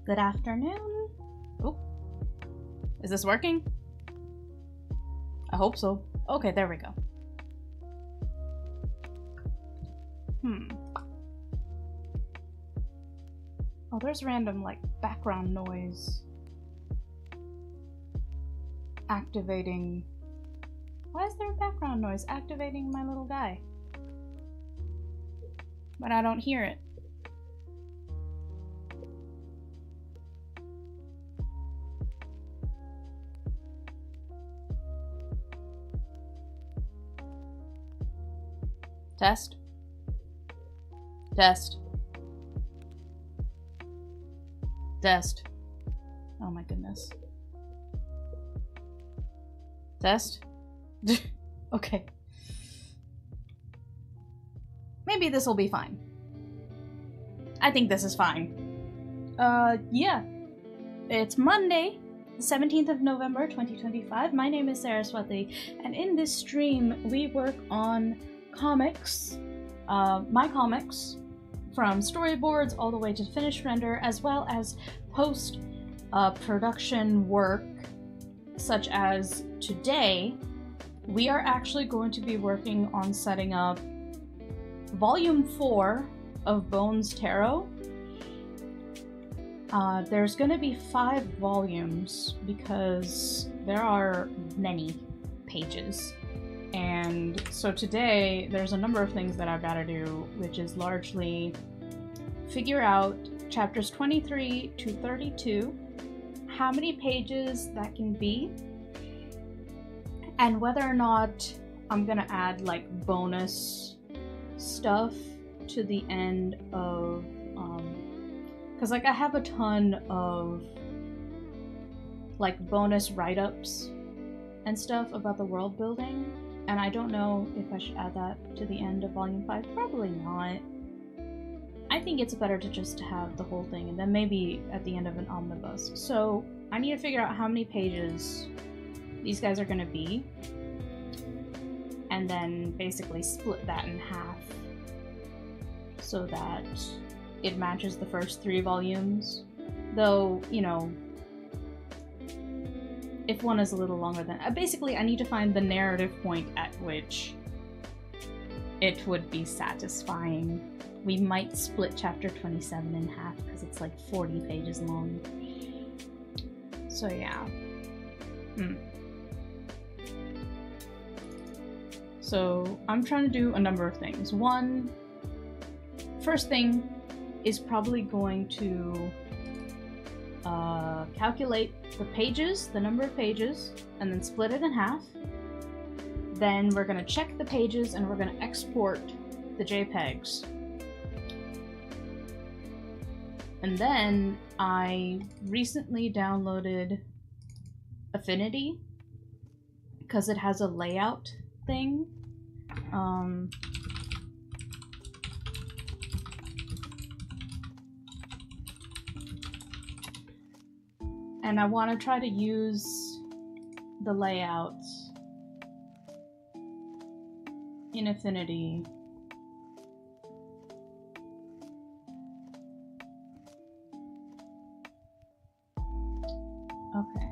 Good afternoon. Oh, is this working? I hope so. Okay, there we go. Oh, there's random, like, background noise. Activating... Why is there background noise activating my little guy? But I don't hear it. Test. Test. Test. Oh my goodness. Test? Okay. Maybe this will be fine. I think this is fine. Yeah. It's Monday, the 17th of November, 2025. My name is Sera, and in this stream, we work on comics, my comics, from storyboards all the way to finished render, as well as post-production work, such as today, we are actually going to be working on setting up Volume 4 of Bones Tarot. There's going to be 5 volumes because there are many pages. And so today, there's a number of things that I've got to do, which is largely figure out chapters 23 to 32, how many pages that can be, and whether or not I'm gonna add like bonus stuff to the end of, because like I have a ton of like bonus write-ups and stuff about the world building, and I don't know if I should add that to the end of Volume 5. Probably not. I think it's better to just have the whole thing, and then maybe at the end of an omnibus. So I need to figure out how many pages these guys are going to be, and then basically split that in half so that it matches the first 3 volumes. Though, you know, if one is a little longer than... basically, I need to find the narrative point at which it would be satisfying. We might split chapter 27 in half because it's like 40 pages long. So yeah. So I'm trying to do a number of things. First thing is probably going to calculate the pages, the number of pages, and then split it in half. Then we're going to check the pages and we're going to export the JPEGs. And then I recently downloaded Affinity because it has a layout thing. And I want to try to use the layouts in Affinity. Okay.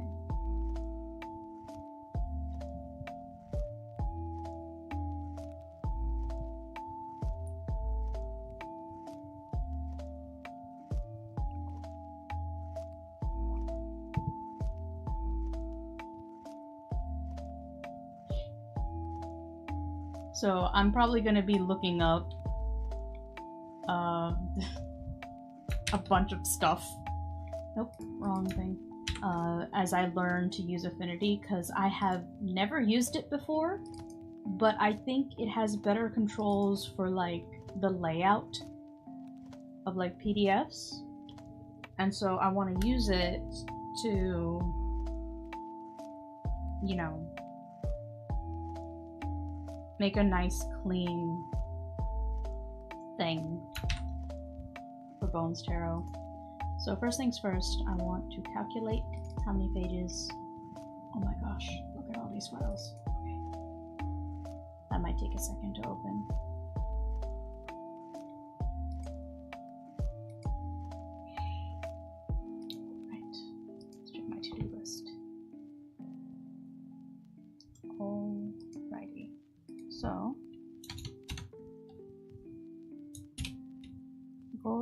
So I'm probably going to be looking up a bunch of stuff. Nope, wrong thing. As I learn to use Affinity, because I have never used it before, but I think it has better controls for like the layout of like PDFs, and so I want to use it to, you know, make a nice clean thing for Bones Tarot. So first things first, I want to calculate how many pages. Oh my gosh, look at all these files. Okay. That might take a second to open.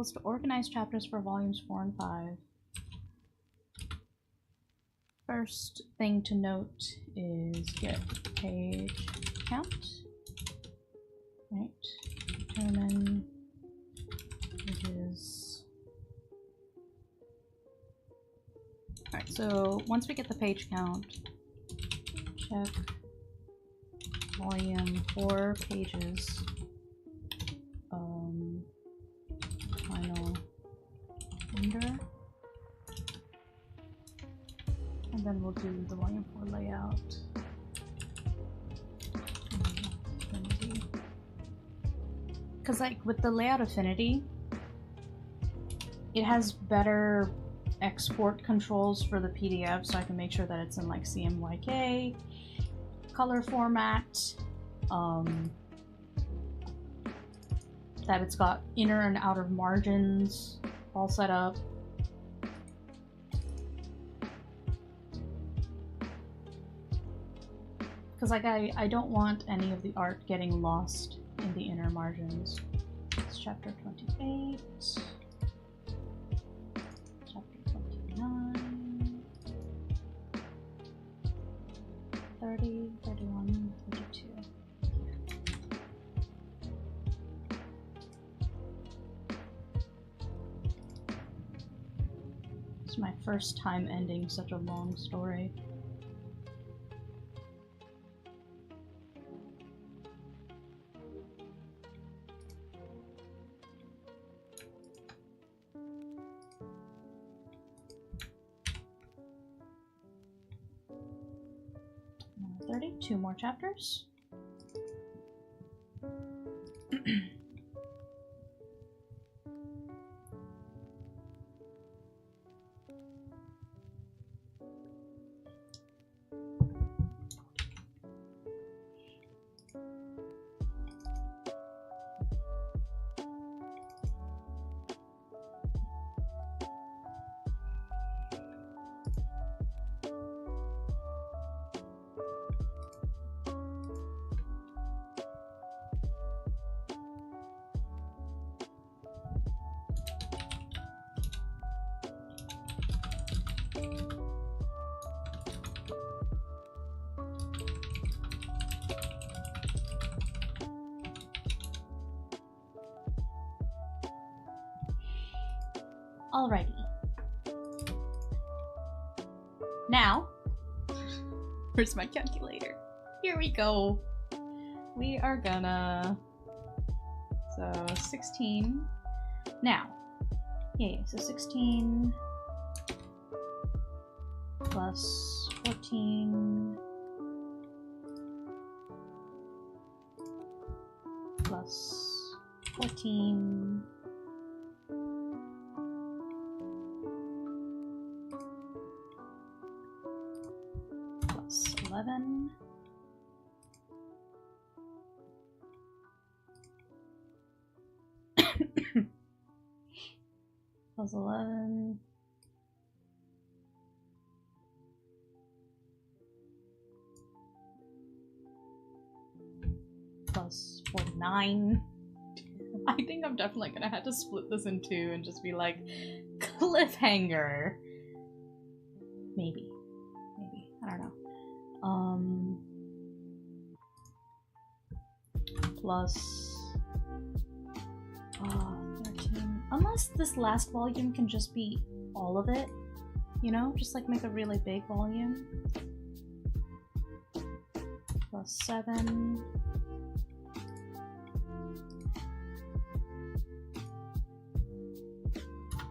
goal is to organize chapters for volumes 4 and 5. First thing to note is get page count. Right. Determine pages. Alright, so once we get the page count, check volume 4 pages. Final under. And then we'll do the volume 4 layout. Because like with the layout affinity, it has better export controls for the PDF, so I can make sure that it's in like CMYK color format, that it's got inner and outer margins all set up. Because like I don't want any of the art getting lost in the inner margins. It's chapter 28, chapter 29, 30, 31, 32. It's my first time ending such a long story. Two more chapters. Alrighty. Now, where's my calculator? Here we go. We are gonna... So, 16. Now. Yeah, so 16 plus 14 plus 14 plus 11 plus 11 plus 49. I think I'm definitely gonna have to split this in two and just be like, cliffhanger. Maybe. I don't know. Plus 13. Unless this last volume can just be all of it, you know? Just like make a really big volume. Plus 7.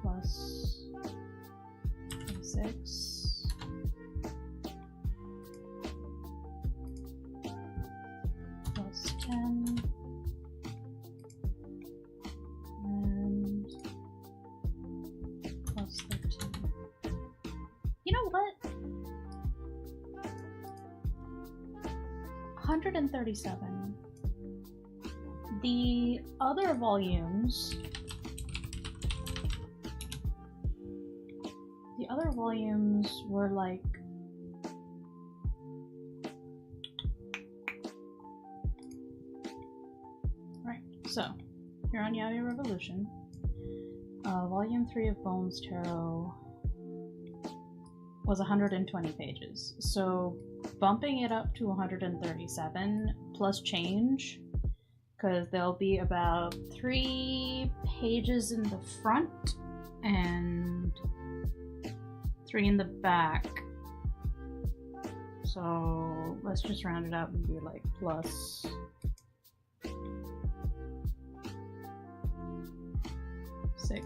Plus 6. Plus 10. And plus 13. You know what? 137. The other volumes... were like... Right, so, here on Yaoi Revolution, Volume 3 of Bones Tarot was 120 pages. So bumping it up to 137 plus change, because there'll be about 3 pages in the front and 3 in the back. So let's just round it out and be like plus 6.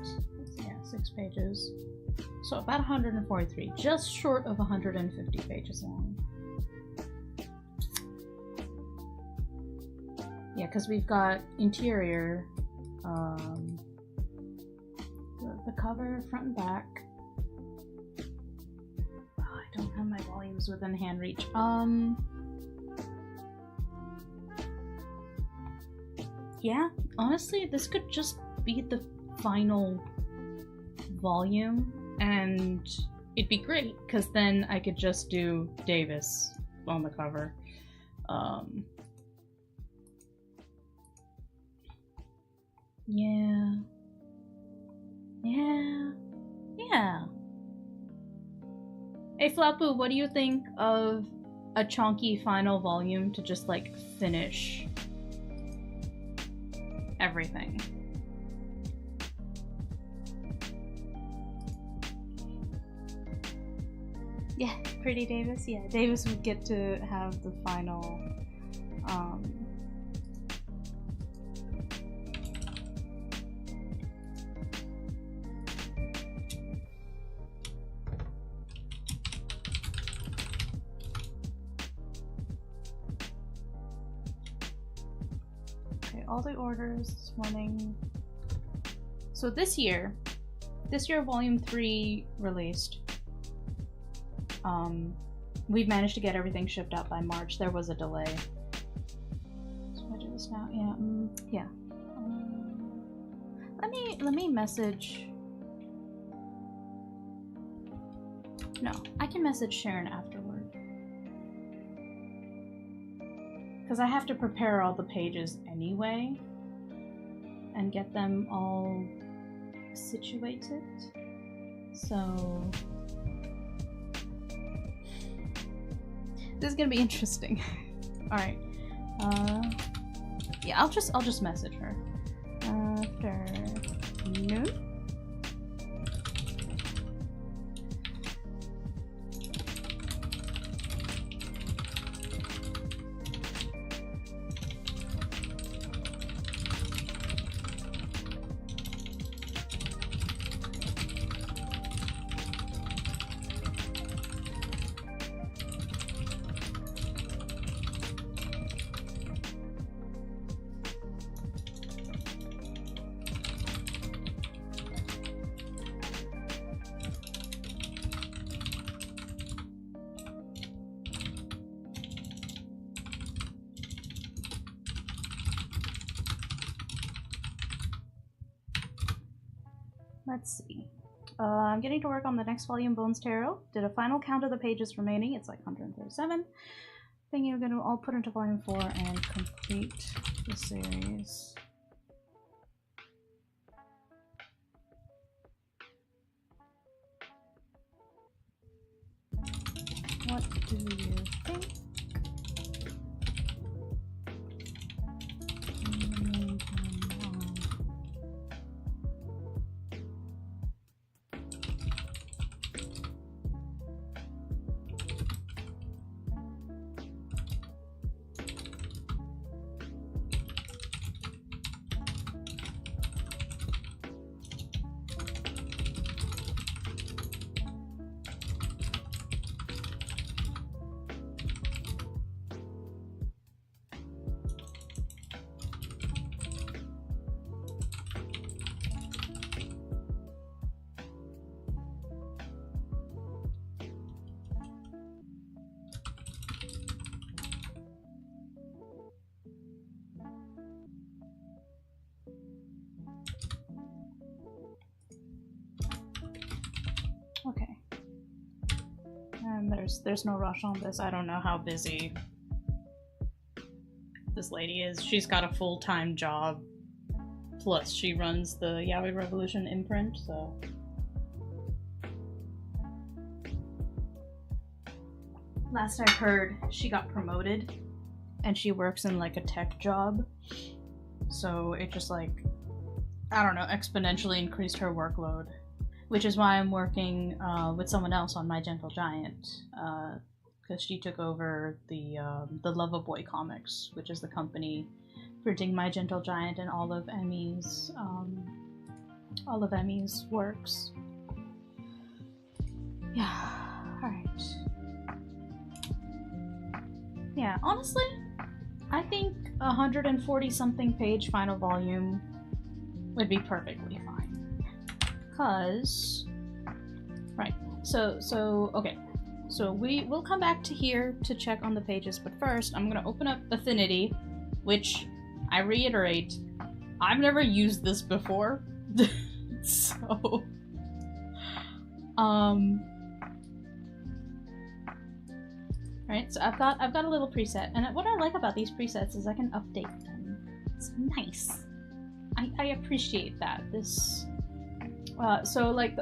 Yeah, 6 pages. So about 143, just short of 150 pages long. Yeah, because we've got interior, the cover, front and back. Oh, I don't have my volumes within hand reach. Yeah, honestly, this could just be the final volume, and it'd be great, because then I could just do Davis on the cover. Yeah. Hey Flapu, what do you think of a chunky final volume to just like finish everything? Yeah, pretty Davis. Yeah, Davis would get to have the final all the orders this morning. So this year volume 3 released. We've managed to get everything shipped out by March. There was a delay. So I do this now. Yeah. Yeah. Let me message. No, I can message Sharon afterward. Because I have to prepare all the pages anyway and get them all situated. So this is gonna be interesting. All right. Yeah, I'll just message her. Afternoon. Let's see. I'm getting to work on the next volume, Bones Tarot. Did a final count of the pages remaining. It's like 137. Thinking I'm gonna all put into volume 4 and complete the series. What do you think? Okay. And there's no rush on this. I don't know how busy this lady is. She's got a full-time job Plus, she runs the Yaoi Revolution imprint, so... Last I heard, she got promoted, and she works in, like, a tech job. So it just, like, I don't know, exponentially increased her workload. Which is why I'm working with someone else on My Gentle Giant, because she took over the Lovaboy comics, which is the company printing My Gentle Giant and all of Emmy's works. Yeah, alright. Yeah, honestly, I think 140-something page final volume would be perfectly fine. Cause, right, so okay. So we'll come back to here to check on the pages, but first I'm gonna open up Affinity, which, I reiterate, I've never used this before. So, right, so I've got a little preset, and what I like about these presets is I can update them. It's nice. I appreciate that. This, so like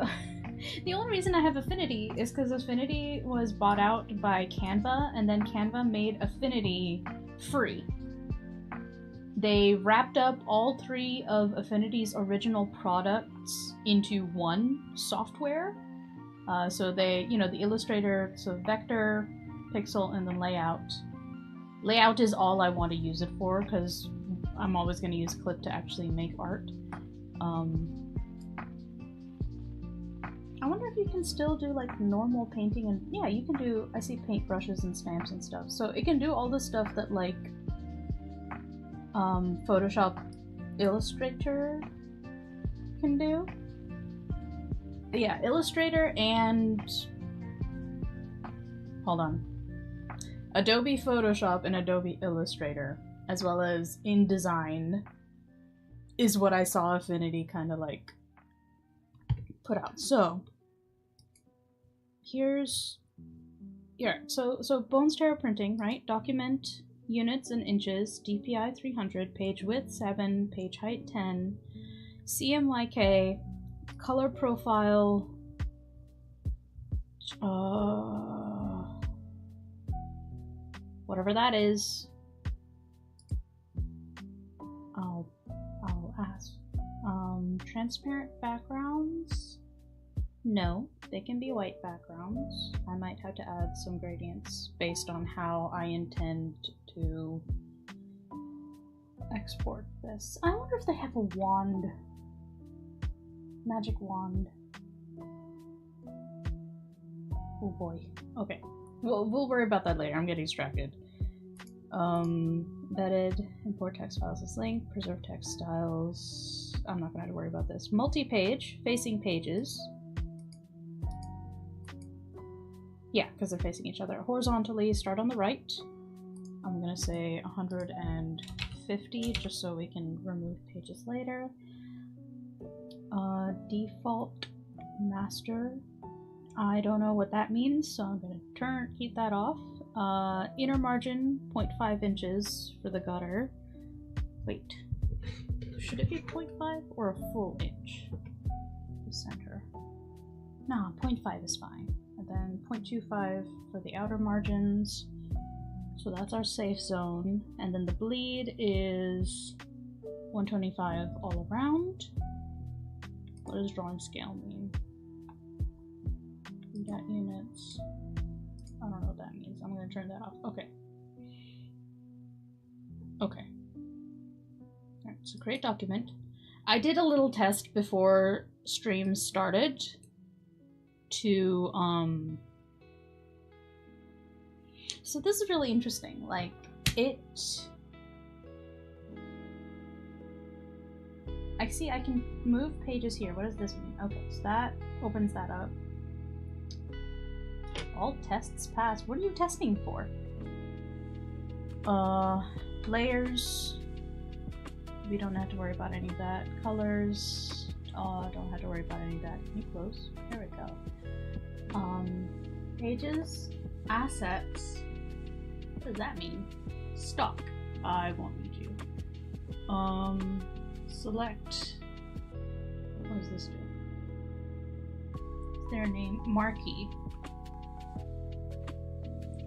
the only reason I have Affinity is because Affinity was bought out by Canva, and then Canva made Affinity free. They wrapped up all 3 of Affinity's original products into one software. So they, you know, the Illustrator, so Vector, Pixel, and then Layout. Layout is all I want to use it for, because I'm always going to use Clip to actually make art. I wonder if you can still do like normal painting, and yeah, you can do, I see paintbrushes and stamps and stuff. So it can do all the stuff that like Photoshop Illustrator can do. Yeah, Illustrator and, hold on, Adobe Photoshop and Adobe Illustrator, as well as InDesign, is what I saw Affinity kind of like put out. So here's, yeah, so Bones Tarot Printing, right? Document units and inches, DPI 300, page width 7, page height 10, CMYK, color profile, whatever that is, I'll ask. Transparent backgrounds? No, they can be white backgrounds. I might have to add some gradients based on how I intend to export this. I wonder if they have a wand. Magic wand. Oh boy. Okay. We'll worry about that later. I'm getting distracted. Vetted, import text files as link, preserve text styles. I'm not gonna have to worry about this. Multi-page, facing pages. Yeah, because they're facing each other. Horizontally, start on the right. I'm gonna say 150, just so we can remove pages later. Default master. I don't know what that means, so I'm gonna keep that off. Inner margin, 0.5 inches for the gutter. Wait, should it be 0.5 or a full inch? The center. Nah, 0.5 is fine. And then 0.25 for the outer margins. So that's our safe zone. And then the bleed is 125 all around. What does drawing scale mean? We got units. I don't know what that means. I'm going to turn that off. Okay. Okay. Alright, so create document. I did a little test before stream started to, so this is really interesting. Like, I see I can move pages here. What does this mean? Okay, so that opens that up. All tests passed. What are you testing for? Layers. We don't have to worry about any of that. Colors. Don't have to worry about any of that. Can you close? There we go. Pages. Assets. What does that mean? Stock. I won't need you. Select. What does this do? Is there a name? Marquee.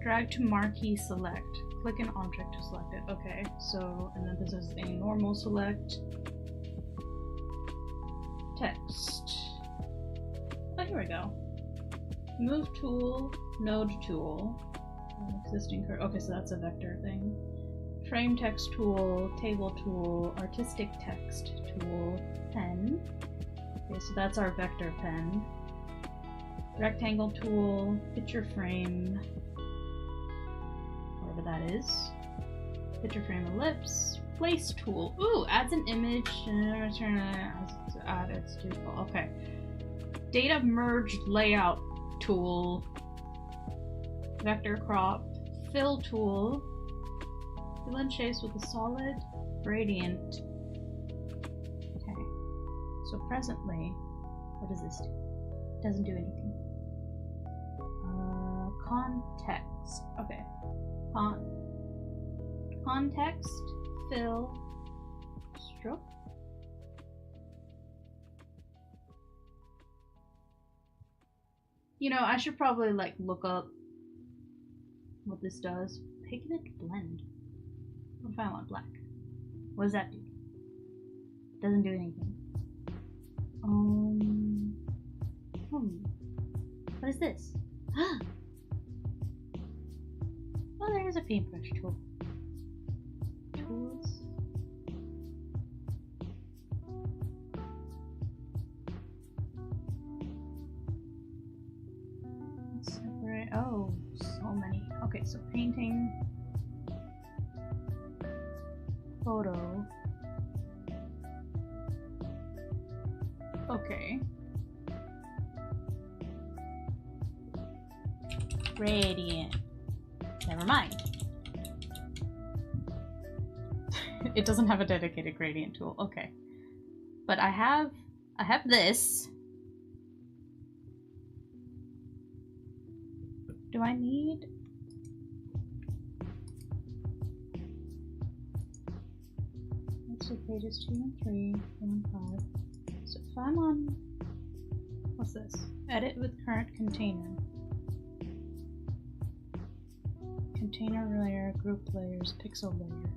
Drag to marquee select. Click an object to select it. Okay, so, and then this is a normal select. Text. Oh, here we go. Move tool, node tool. Existing card. Okay, so that's a vector thing. Frame text tool, table tool, artistic text tool, pen. Okay, so that's our vector pen. Rectangle tool, picture frame, whatever that is. Picture frame ellipse, place tool. Ooh, adds an image. Add its tool. Okay. Data merge layout tool. Vector crop, fill tool. Fill in shapes with a solid gradient. Okay. So presently, what does this do? It doesn't do anything. Context. Okay. Context, fill, stroke. You know, I should probably like look up what this does. Pigment blend. What if I want black? What does that do? Doesn't do anything. What is this? Oh, there is a paintbrush tool. Tools. Let's separate. Oh, so many. Okay, so painting. Photo. Okay. Gradient. Never mind. It doesn't have a dedicated gradient tool. Okay. But I have this. Do I need... Let's do pages 2 and 3, 4 and 5. So if I'm on... What's this? Edit with current container. Container layer, group layers, pixel layer.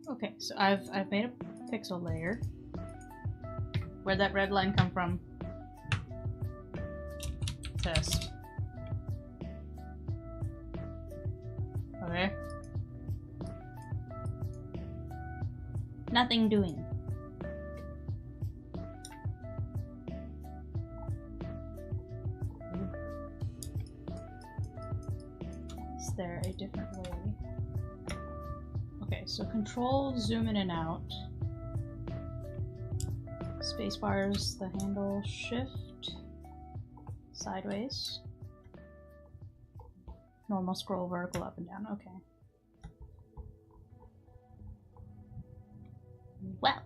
Okay, so I've made a pixel layer. Where'd that red line come from? Test. Okay. Nothing doing. Is there a different way? Okay, so control zoom in and out. Spacebar's the handle, shift sideways. Normal scroll, vertical up and down. Okay. Well.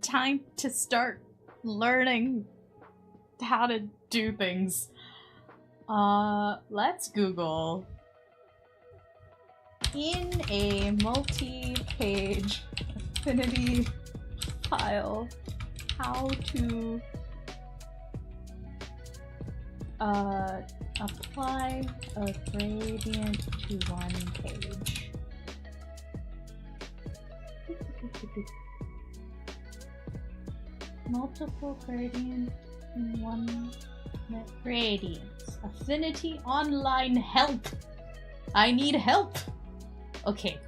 Time to start learning how to do things. Let's Google in a multi-page affinity file how to apply a gradient to one page. Multiple gradients in one gradients. Affinity online help. I need help. Okay.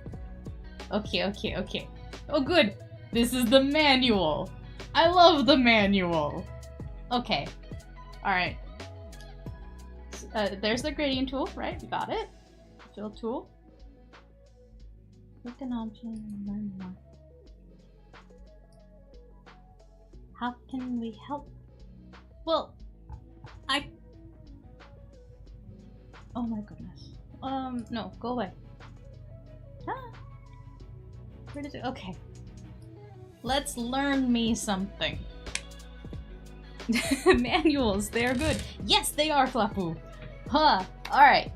Okay. Oh good. This is the manual. I love the manual. Okay. Alright. There's the gradient tool, right? We got it. Fill tool. Click an object and learn more. How can we help? Well, oh my goodness. No, go away. Ah. Where did it? Okay. Let's learn me something. Manuals, they're good. Yes, they are, Flapu. Huh, alright.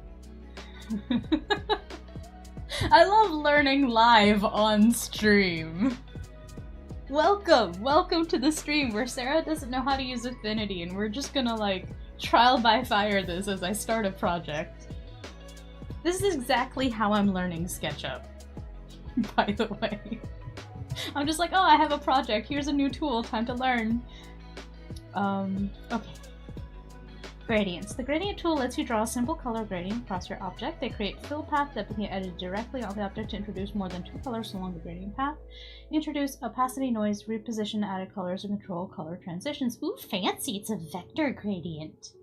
I love learning live on stream. Welcome to the stream where Sarah doesn't know how to use Affinity and we're just gonna like trial by fire this as I start a project. This is exactly how I'm learning SketchUp, by the way. I'm just like, oh, I have a project, here's a new tool, time to learn. Okay. Gradients. The gradient tool lets you draw a simple color gradient across your object. They create fill path that can be edited directly on the object to introduce more than 2 colors along the gradient path. Introduce opacity, noise, reposition, added colors, and control color transitions. Ooh, fancy! It's a vector gradient.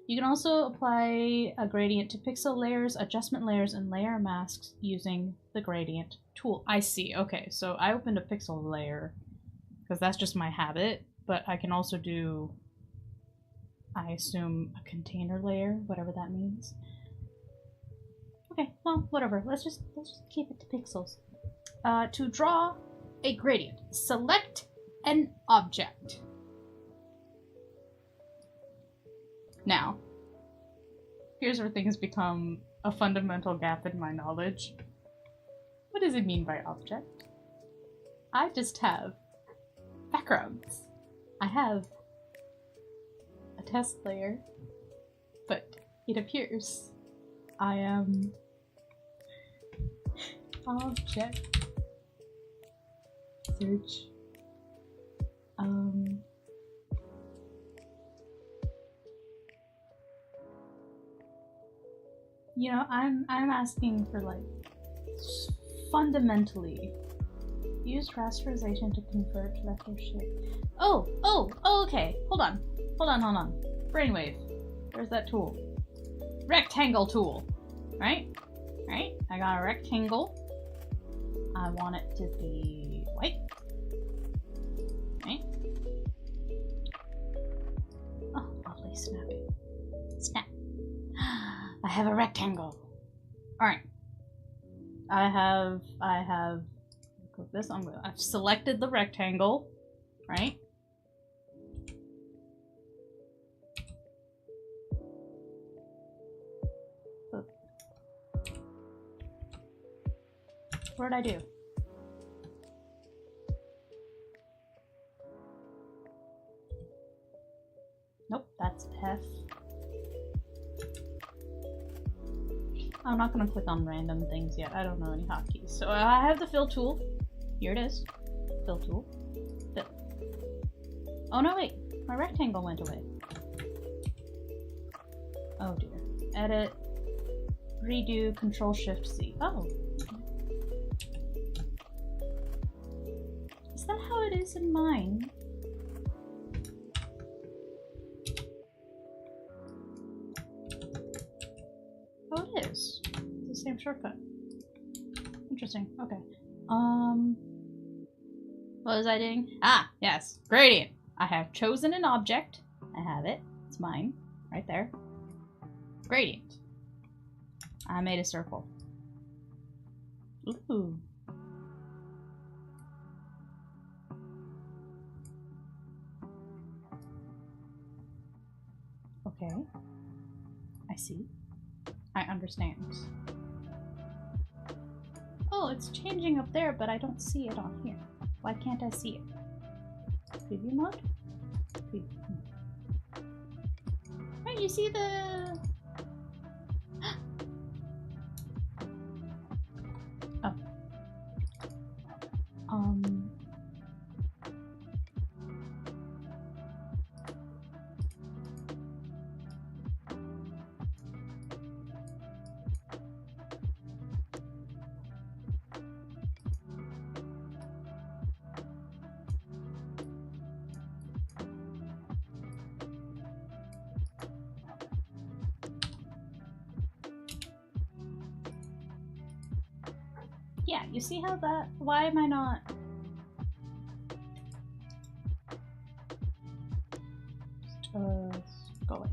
You can also apply a gradient to pixel layers, adjustment layers, and layer masks using the gradient tool. I see. Okay, so I opened a pixel layer because that's just my habit, but I can also do, I assume, a container layer, whatever that means. Okay, well, whatever. Let's just keep it to pixels. To draw a gradient, select an object. Now, here's where things become a fundamental gap in my knowledge. What does it mean by object? I just have backgrounds. I have a test layer, but it appears I am object search. You know, I'm asking for like fundamentally use rasterization to convert vector shape. Oh, okay. Hold on. Brainwave. Where's that tool? Rectangle tool. Right? I got a rectangle. I want it to be white. Right? Oh, lovely snapping. Snap. I have a rectangle. Alright. I have click this. I've selected the rectangle, right? What did I do? Nope, that's F. I'm not gonna click on random things yet. I don't know any hotkeys. So I have the fill tool. Here it is. Fill tool. Fill. Oh no, wait. My rectangle went away. Oh dear. Edit. Redo. Control-Shift-C. Oh. Is that how it is in mine? Oh, it is. It's the same shortcut. Interesting. Okay. What was I doing? Ah, yes. Gradient. I have chosen an object. I have it. It's mine. Right there. Gradient. I made a circle. Ooh. Okay. I see. I understand. Oh, it's changing up there, but I don't see it on here. Why can't I see it? Preview mode? Preview. Right, you see the... Oh. Yeah, you see how that... Why am I not... Just, go away.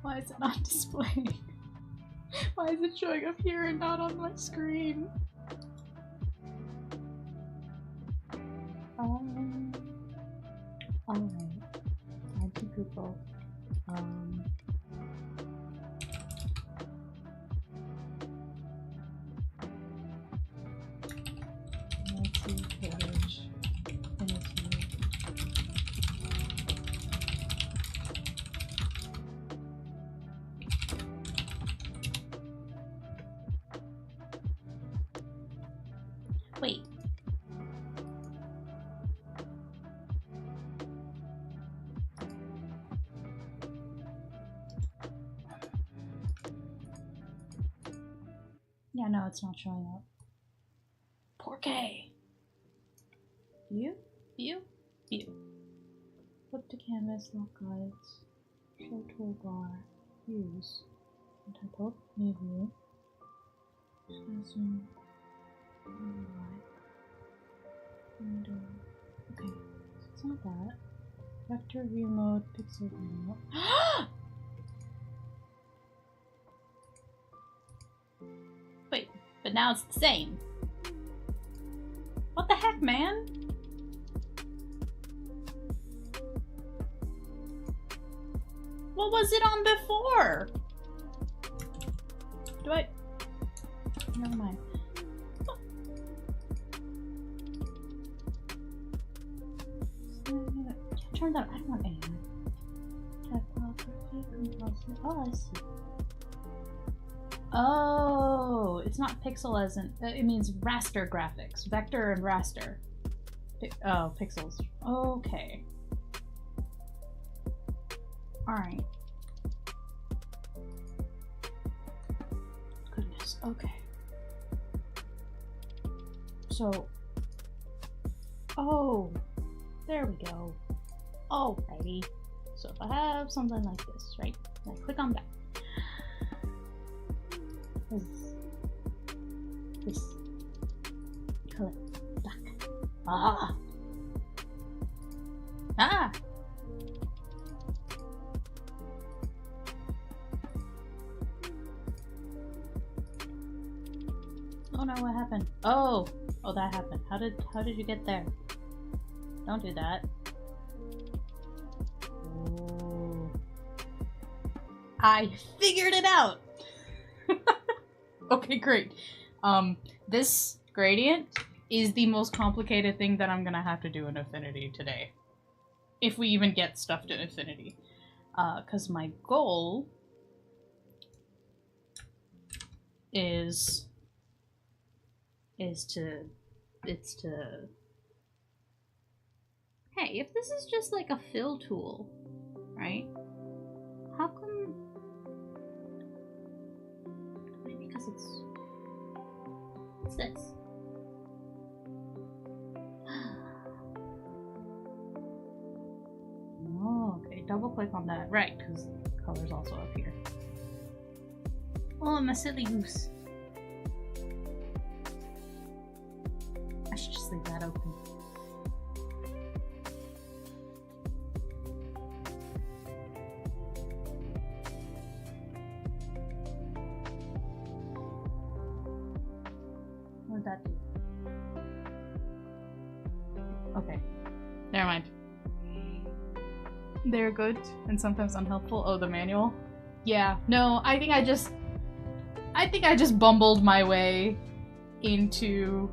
Why is it not displaying? Why is it showing up here and not on my screen? Oh. difficult. Multi-page Infinity. Wait. Yeah, no, it's not showing up. Porqué? View? View? View. Flip to canvas, lock guides, show toolbar, use, type up, new view, zoom, window. Okay, so it's not that. Vector view mode, pixel view mode. Wait, but now it's the same. What the heck, man? What was it on before? Do I? Never mind. Turn that. I don't want any. Typography, compulsive. Oh, I see. Oh, it's not pixel as in. It means raster graphics. Vector and raster. Oh, pixels. Okay. Alright. Goodness, okay. So. Oh, there we go. Alrighty. So if I have something like this, right? I click on that. This color black. Ah! Ah! Oh no, what happened? Oh! Oh, that happened. How did you get there? Don't do that. Oh. I figured it out! Okay, great. This gradient is the most complicated thing that I'm gonna have to do in Affinity today. If we even get stuff to Affinity. 'Cause my goal is to hey, if this is just like a fill tool, right? How come? Maybe because what's this? Oh, okay. Double click on that, right? Because color's also up here. Oh, I'm a silly goose. I should just leave that open. What did that do? Okay. Never mind. They're good and sometimes unhelpful. Oh, the manual? Yeah. No, I think I just bumbled my way into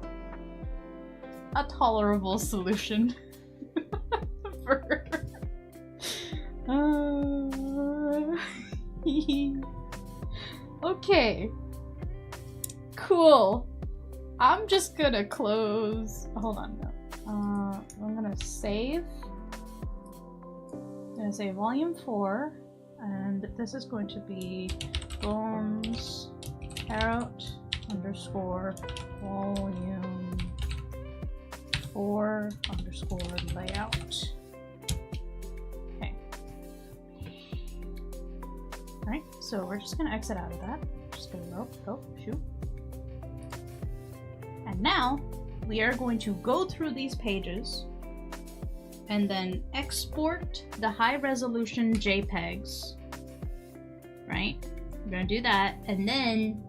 a tolerable solution for okay, cool. I'm just gonna close. Hold on, no. I'm gonna save. I'm gonna say volume 4, and this is going to be bones out underscore volume 4 underscore layout. Okay. Alright, so we're just gonna exit out of that. Just gonna go, shoot. And now we are going to go through these pages and then export the high resolution JPEGs. Right? We're gonna do that, and then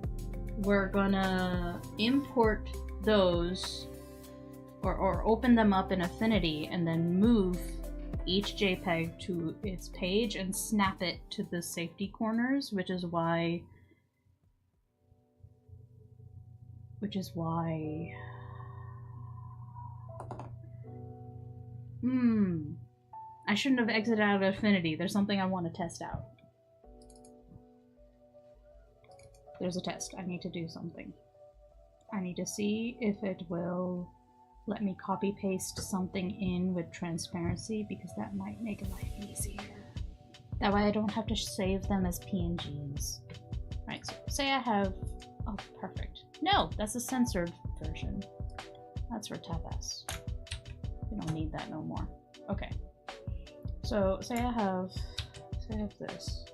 we're gonna import those or open them up in Affinity and then move each JPEG to its page and snap it to the safety corners, which is why I shouldn't have exited out of Affinity. There's something I want to test out. There's a test. I need to do something. I need to see if it will let me copy paste something in with transparency, because that might make life easier. That way I don't have to save them as PNGs. Right, so say I have... Oh, perfect. No, that's a censored version. That's for tab S. We don't need that no more. Okay. So say I have this,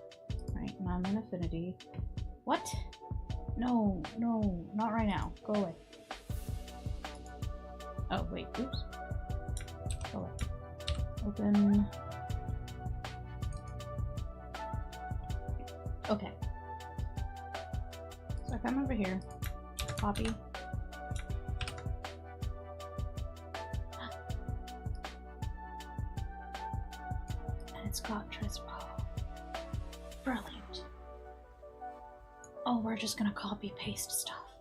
right? And I'm in Affinity. What? No, no, not right now. Go away. Oh, wait, oops. Go away. Open. Okay. So I come over here, copy. And it's got transpo. Brilliant. Oh, we're just gonna copy paste stuff.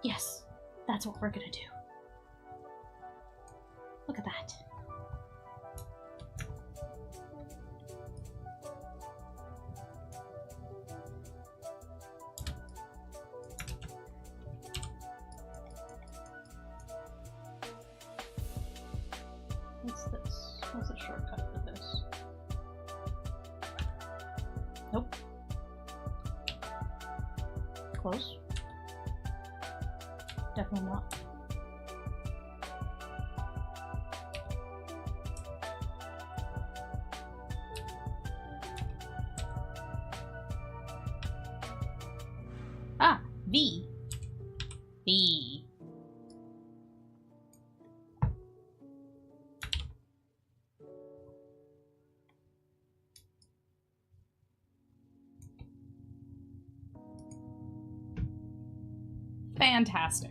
Yes, that's what we're gonna do. Look at that. What's this? What's the shortcut for this? Nope. Close. Definitely not. Ah, V. V. Fantastic.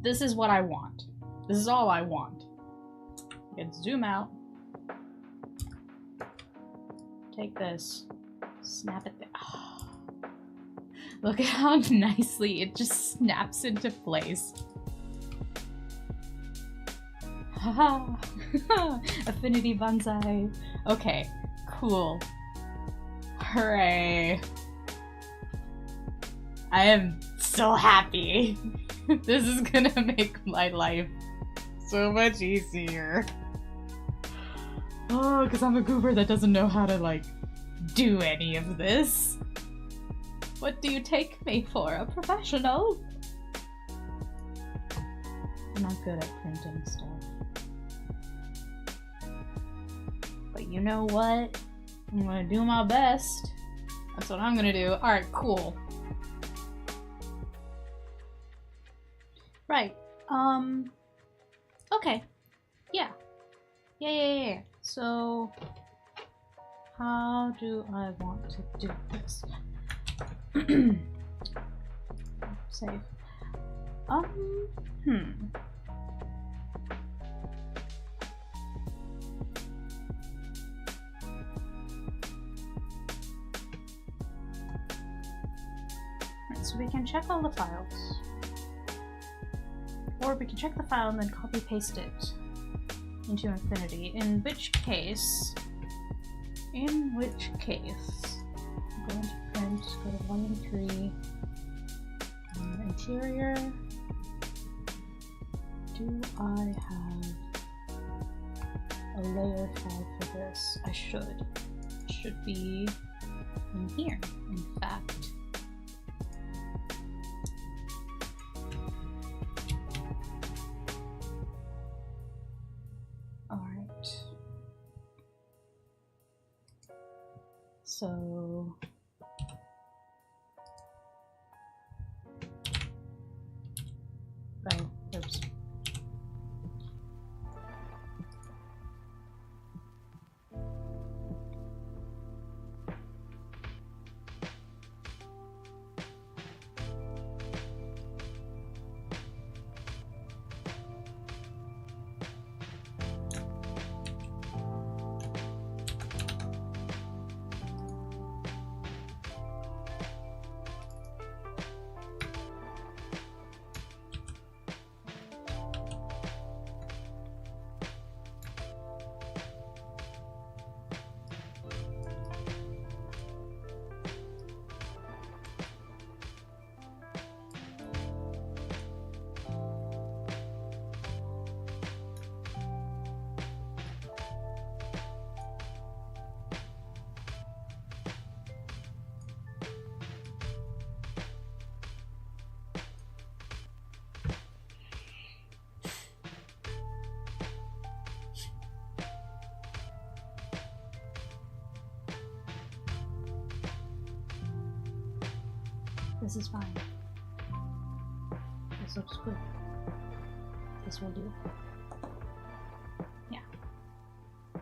This is what I want. This is all I want. You can zoom out. Take this. Snap it there. Oh. Look at how nicely it just snaps into place. Haha. Affinity Banzai. Okay, cool. Hooray. I am so happy. This is gonna make my life so much easier. Oh, because I'm a goober that doesn't know how to, like, do any of this. What do you take me for? A professional? I'm not good at printing stuff. But you know what? I'm gonna do my best. That's what I'm gonna do. Alright, cool. Right. Okay. Yeah. Yeah. So, how do I want to do this? Save. Right, so we can check all the files. Or we can check the file and then copy paste it into Infinity, in which case, I'm going to print, go to volume 3, interior. Do I have a layer file for this? I should. It should be in here, in fact. So right, oops. This is fine. This looks good. This will do. Yeah.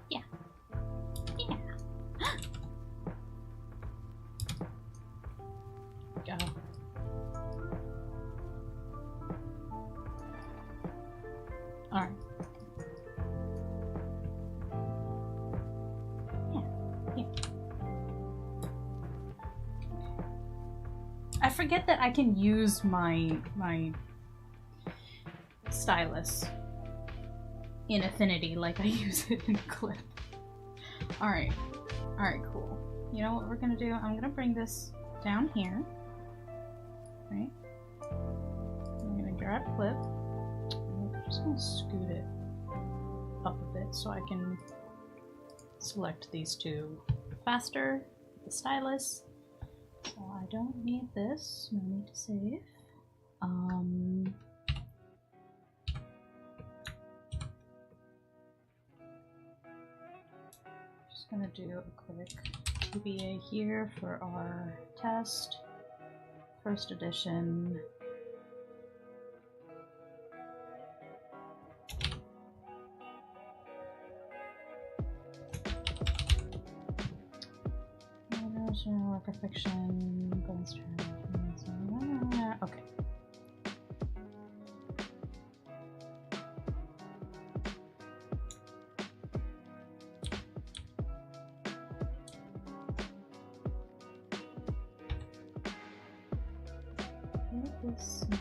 Yeah. Yeah. Go. Alright. Yeah. Yeah. I forget that I can use my stylus in Affinity like I use it in Clip. Alright. Alright, cool. You know what we're gonna do? I'm gonna bring this down here. Right? I'm gonna grab Clip. I'm just gonna scoot it up a bit so I can select these two faster with the stylus. So I don't need this. No need to save. Just gonna do a quick TBA here for our test. First edition. Work of fiction, okay. What is no.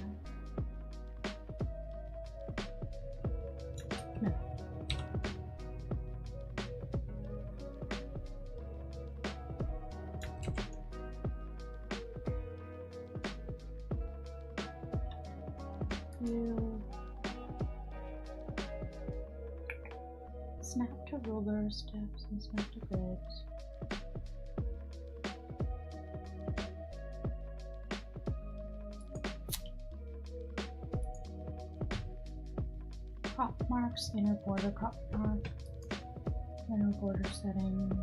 Snap to ruler, steps, and snap to grids. Crop marks, inner border crop mark, inner border settings.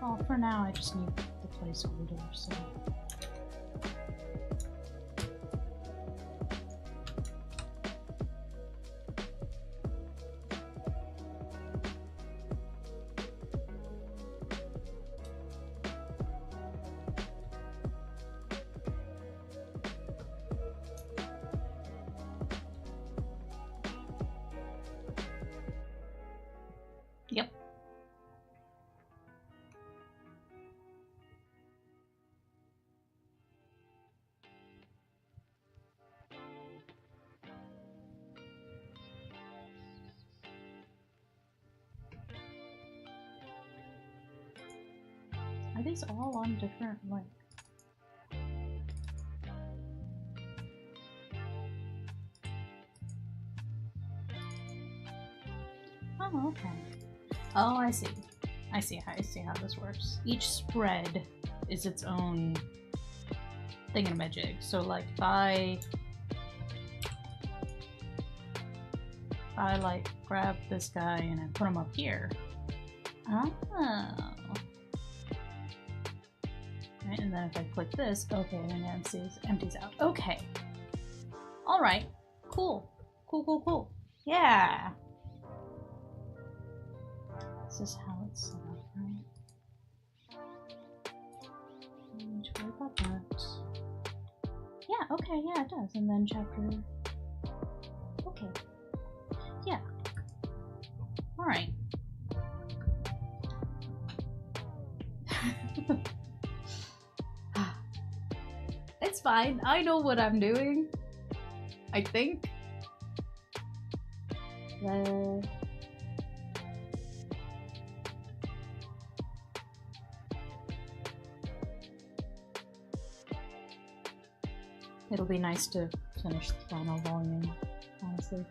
Well, for now, I just need the placeholder, so. Yep. Are these all on different, like... Oh, okay. Oh, I see. I see how this works. Each spread is its own thingamajig. So, like, if I like grab this guy and I put him up here. Oh. Right, and then if I click this, okay, then it empties out. Okay. All right. Cool. Cool. Yeah. This is how it's set up, right? Don't need to worry about that. Yeah, okay, yeah, it does. And then chapter... Okay. Yeah. Alright. It's fine. I know what I'm doing. I think. It'll be nice to finish the final volume, honestly.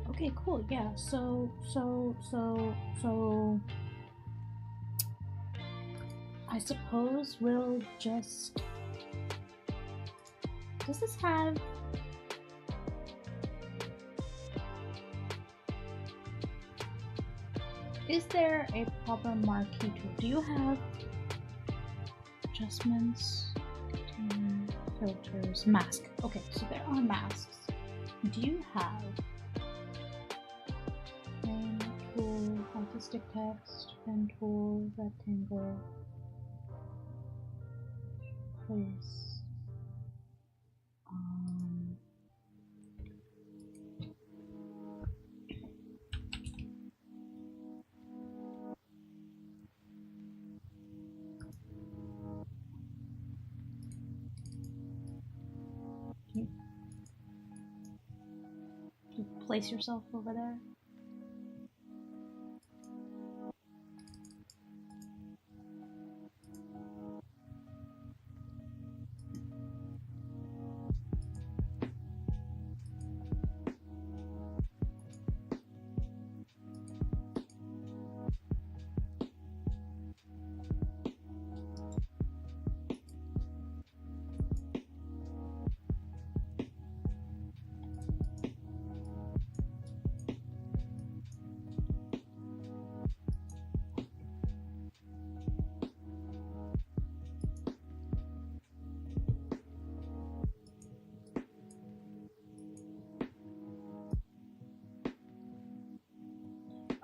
Okay. Okay, cool. Yeah. So. I suppose we'll just. Does this have? Is there a proper marquee tool? Do you have adjustments, filters, mask? Okay, so there are masks. Do you have pen tool, artistic text, pen tool, rectangle, place? You place yourself over there.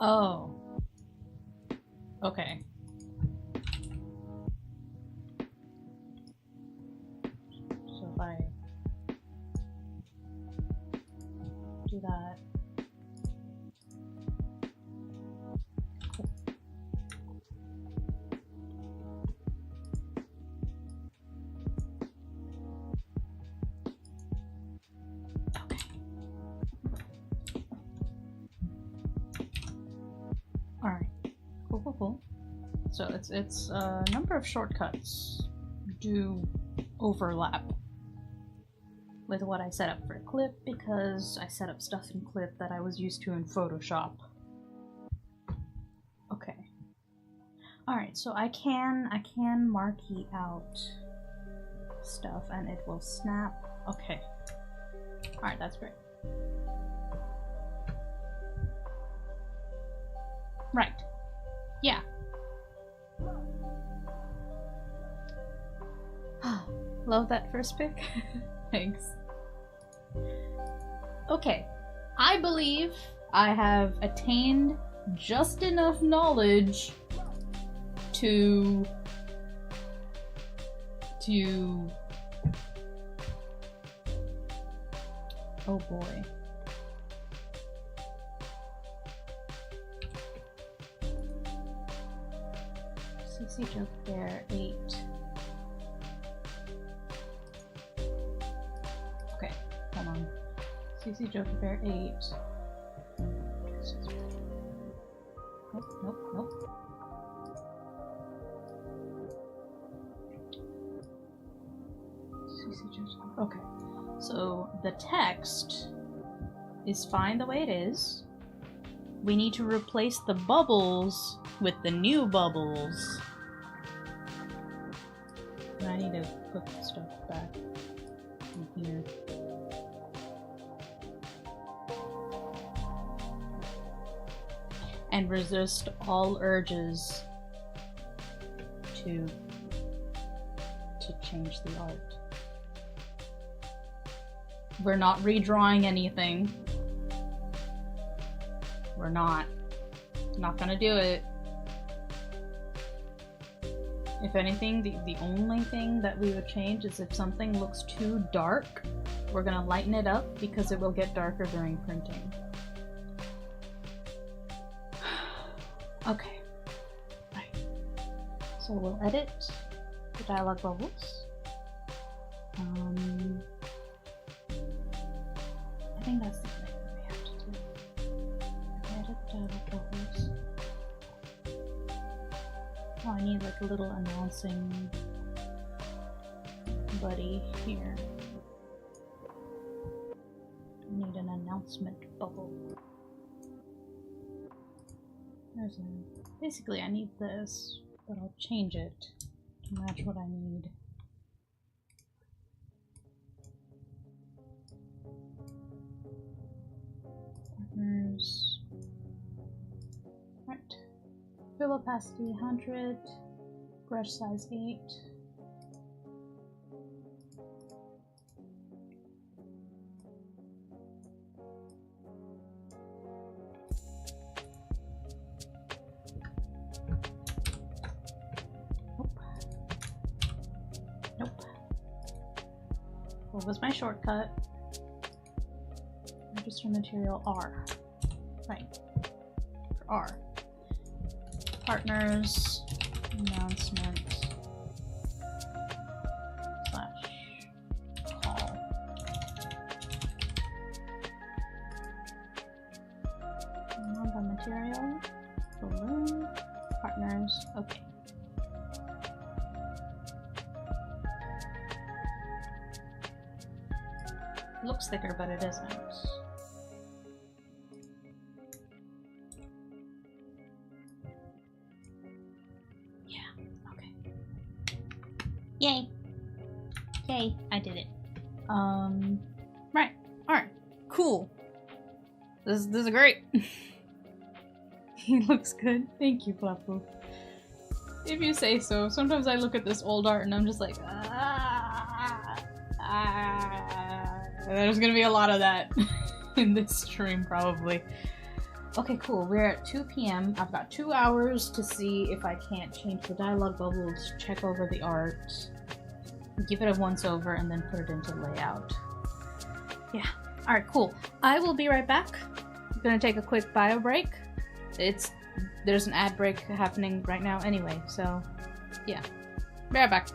Oh. Okay. So if I do that. Cool. Okay. Alright. Cool. So it's a number of shortcuts do overlap with what I set up for Clip because I set up stuff in Clip that I was used to in Photoshop. Okay. Alright, so I can marquee out stuff and it will snap. Okay. Alright, that's great. Right. Yeah. Love that first pick. Thanks. Okay. I believe I have attained just enough knowledge to oh boy. CC Joke Bear 8. Okay, hold on. CC Joke Bear 8. Nope. Okay, so the text is fine the way it is. We need to replace the bubbles with the new bubbles. And I need to put stuff back in here. And resist all urges to change the art. We're not redrawing anything. We're not gonna do it. If anything, the only thing that we would change is if something looks too dark, we're gonna lighten it up because it will get darker during printing. Okay. Right. So we'll edit the dialog bubbles. I think that's the thing that we have to do. Edit the dialog bubbles. Oh, I need like a little announcing buddy here. I need an announcement bubble. Basically, I need this, but I'll change it to match what I need. Partners. Right. Fill opacity 100. Brush size 8. Nope. What was my shortcut? Register material R. Right. For R. Partners. Announcement. / call. Number material. Balloon. Partners. Okay. Looks thicker, but it isn't. Yeah, okay. Yay! Yay, I did it. Right. Alright. Cool. This is great. He looks good. Thank you, Fluffoo. If you say so. Sometimes I look at this old art and I'm just like, there's gonna be a lot of that in this stream, probably. Okay, cool. We're at 2 p.m. I've got 2 hours to see if I can't change the dialogue bubbles, check over the art, give it a once-over, and then put it into layout. Yeah. Alright, cool. I will be right back. I'm gonna take a quick bio break. There's an ad break happening right now anyway, so yeah. Be right back.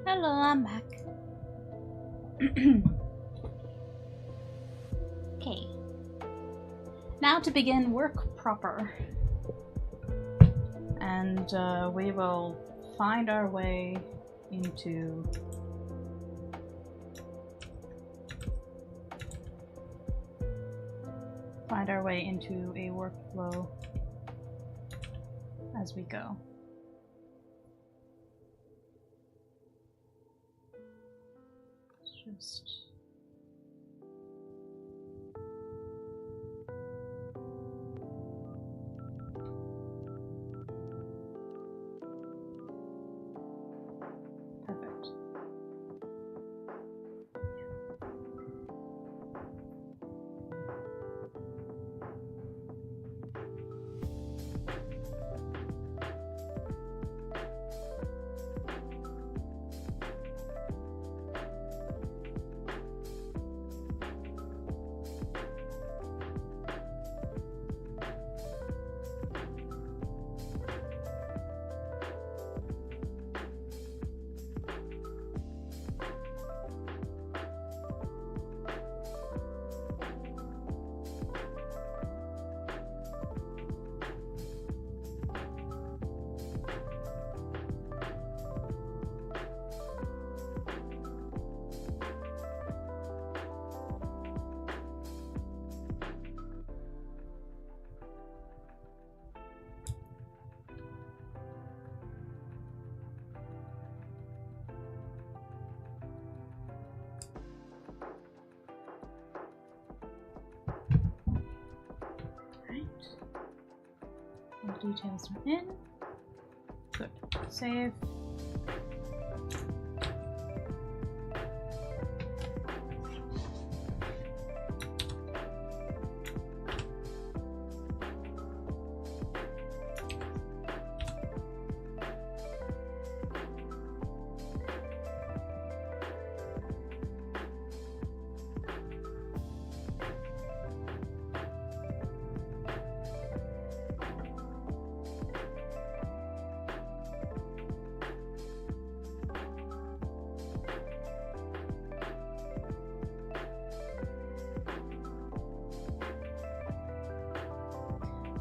Hello, I'm back. Okay. Now to begin work proper. And we will find our way into a workflow as we go. Just perfect. details are in. Good. Save.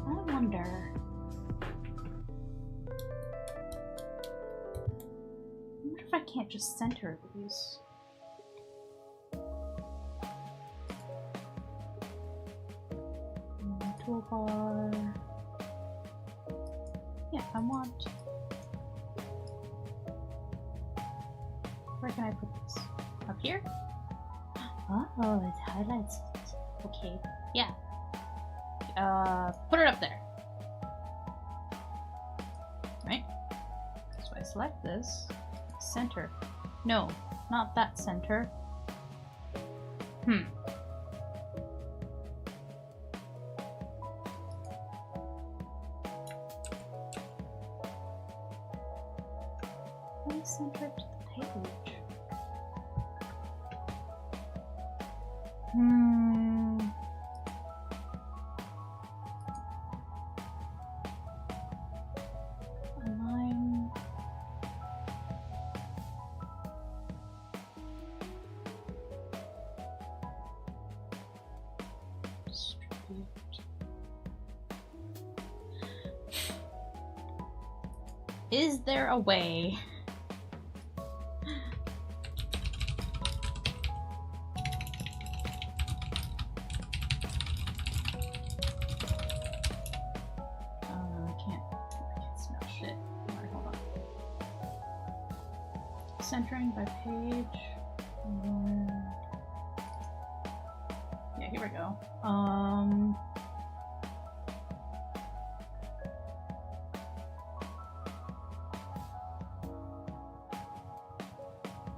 I wonder if I can't just center these. Toolbar. Yeah, I want. Where can I put this? Up here? Oh, it highlights it. Okay. Yeah. Put it up there. Right? So I select this. Center. No, not that center. Let me center it to the page. Align. Distribute. Is there a way? Centering by page. Yeah, here we go. Oh,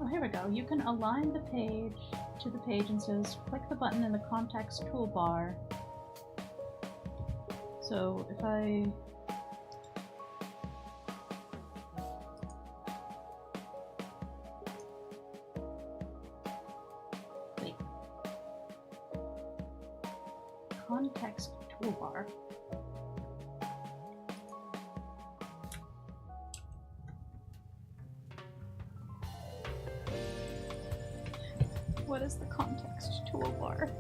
here we go. You can align the page to the page and says click the button in the context toolbar. So if I context toolbar. What is the context toolbar?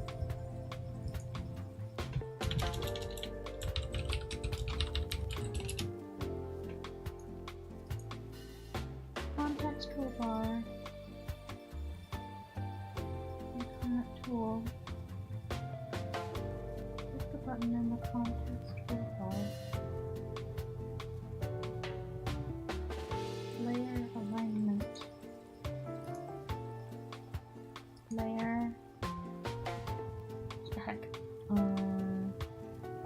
Context toolbar. Current tool. Button in the context toolbar. Layer alignment. Layer. What the heck?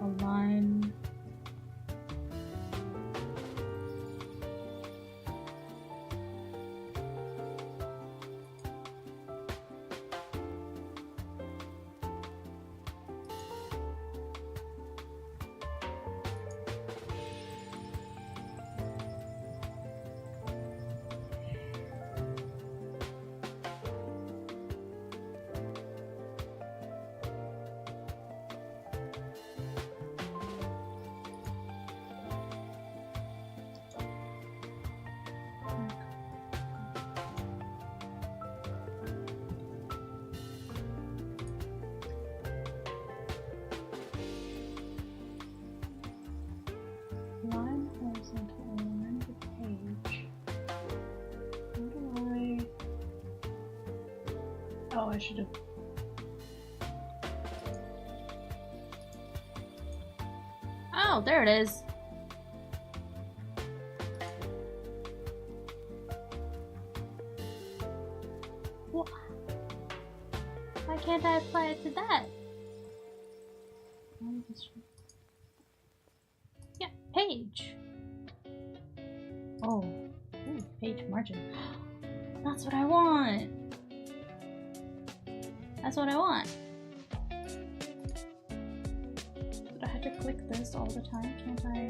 Align. Line horizontal align the page. How do I? Oh, I should have. Oh, there it is. What? Why can't I apply it to that? Yeah, page. page. Oh, ooh, page margin. That's what I want. That's what I want. But I had to click this all the time, can't I?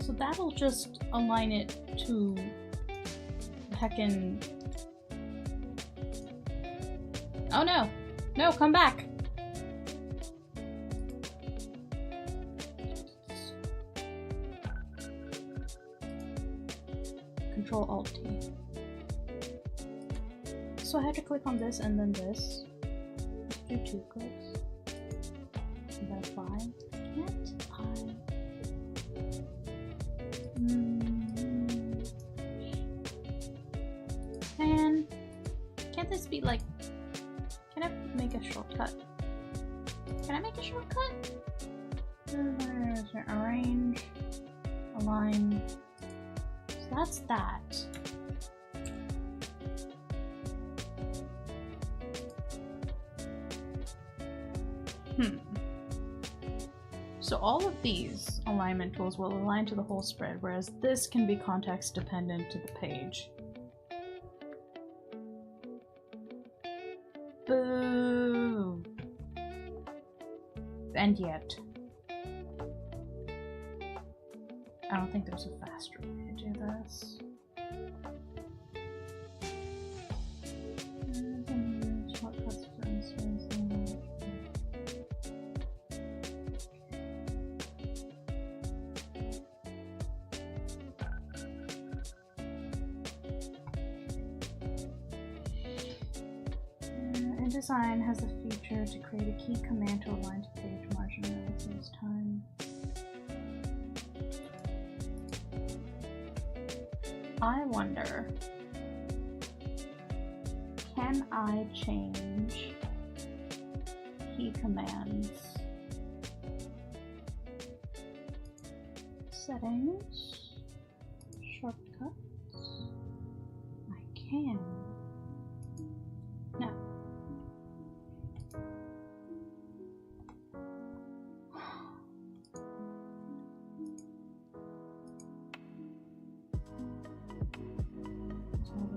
So that'll just align it to heckin'. Oh no! No, come back! Control Alt T. So I had to click on this and then this. Do 2 clicks. Is that fine? Can't I? Man, can't this be like? Can I make a shortcut? Can I make a shortcut? Arrange, align. So that's that. So all of these alignment tools will align to the whole spread, whereas this can be context dependent to the page. Boo! And yet, I don't think there's a faster way to do this. Shortcuts for instance. InDesign has a feature to create a key command to align to page margin and it saves time. I wonder, can I change key commands? Settings, shortcuts, I can. No.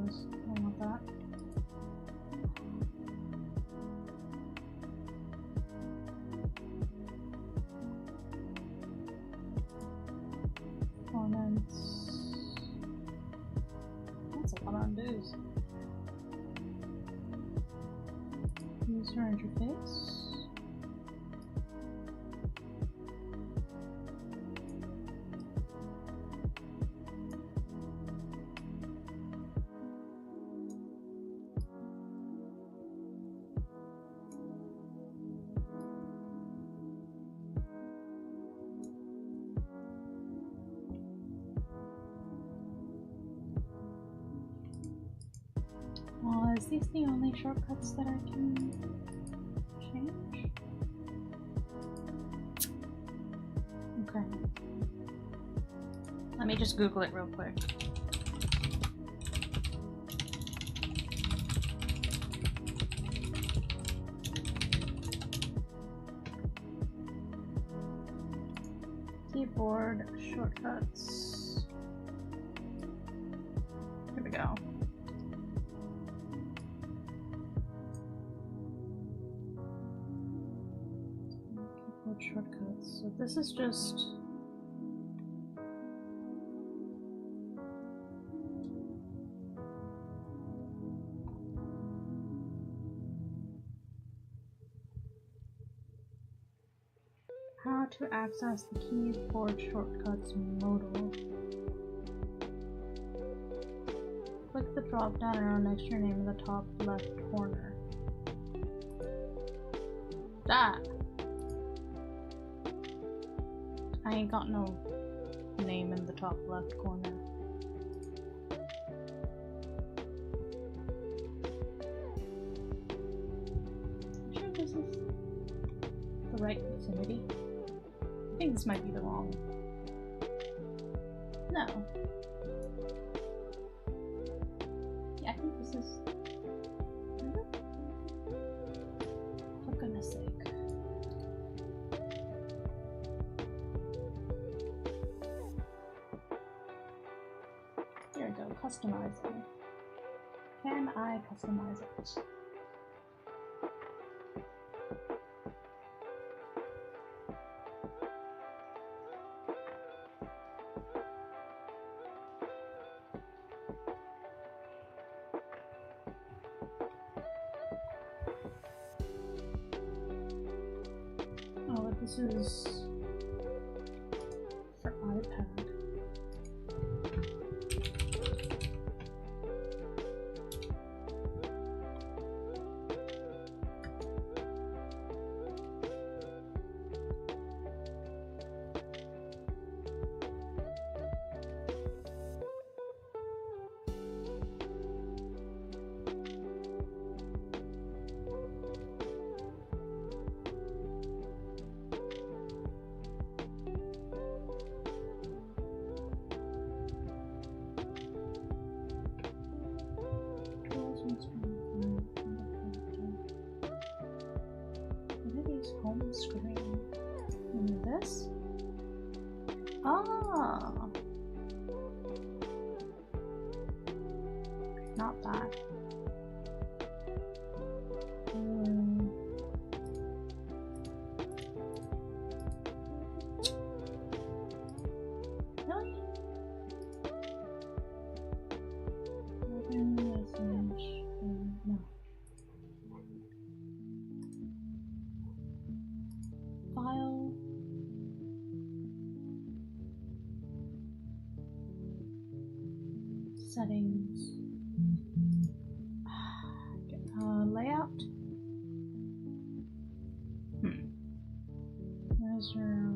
I want that. Comments. That's a lot of undos. User interface. Is these the only shortcuts that I can change? Okay. Let me just Google it real quick. Keyboard shortcuts. Here we go. Shortcuts. So this is just how to access the keyboard shortcuts modal. Click the drop down arrow next to your name in the top left corner. That. I ain't got no name in the top left corner. I'm sure this is the right vicinity. I think this might be the wrong. No. Yeah, I think this is. For goodness sake. customizing. Can I customize it? Oh, this is for iPad. Home screen. This? Ah, not that. Really? Open message. No. File. Settings. Layout. There's your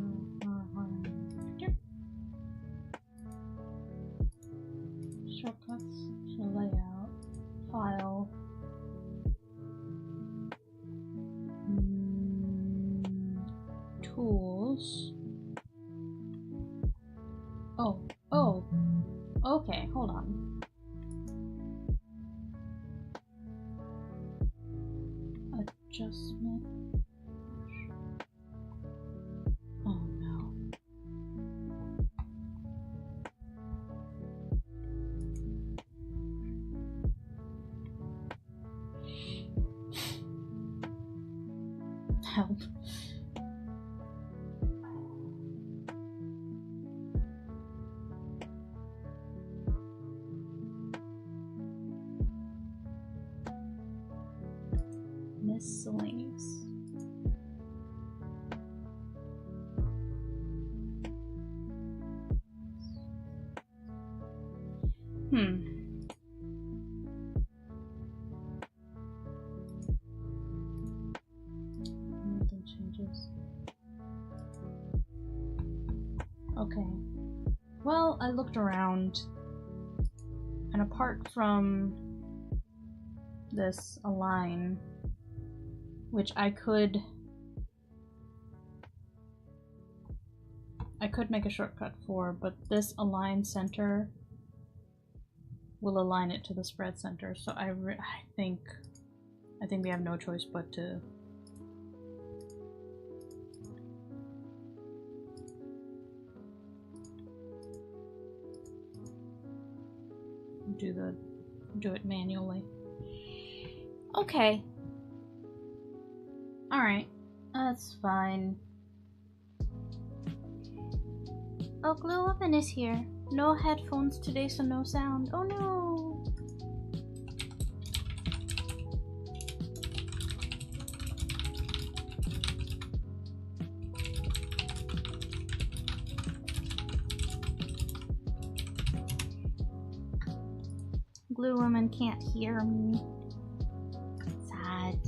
shortcuts to layout. File. Tools. Oh, okay, hold on. Adjustment. Oh no. Help. Miscellaneous. Nothing changes. Okay. Well, I looked around, and apart from this align, which I could make a shortcut for, but this align center will align it to the spread center. So I think we have no choice but to do it manually. Okay. Alright. That's fine. Oh, Glue Woman is here. No headphones today, so no sound. Oh no! Glue Woman can't hear me. Sad.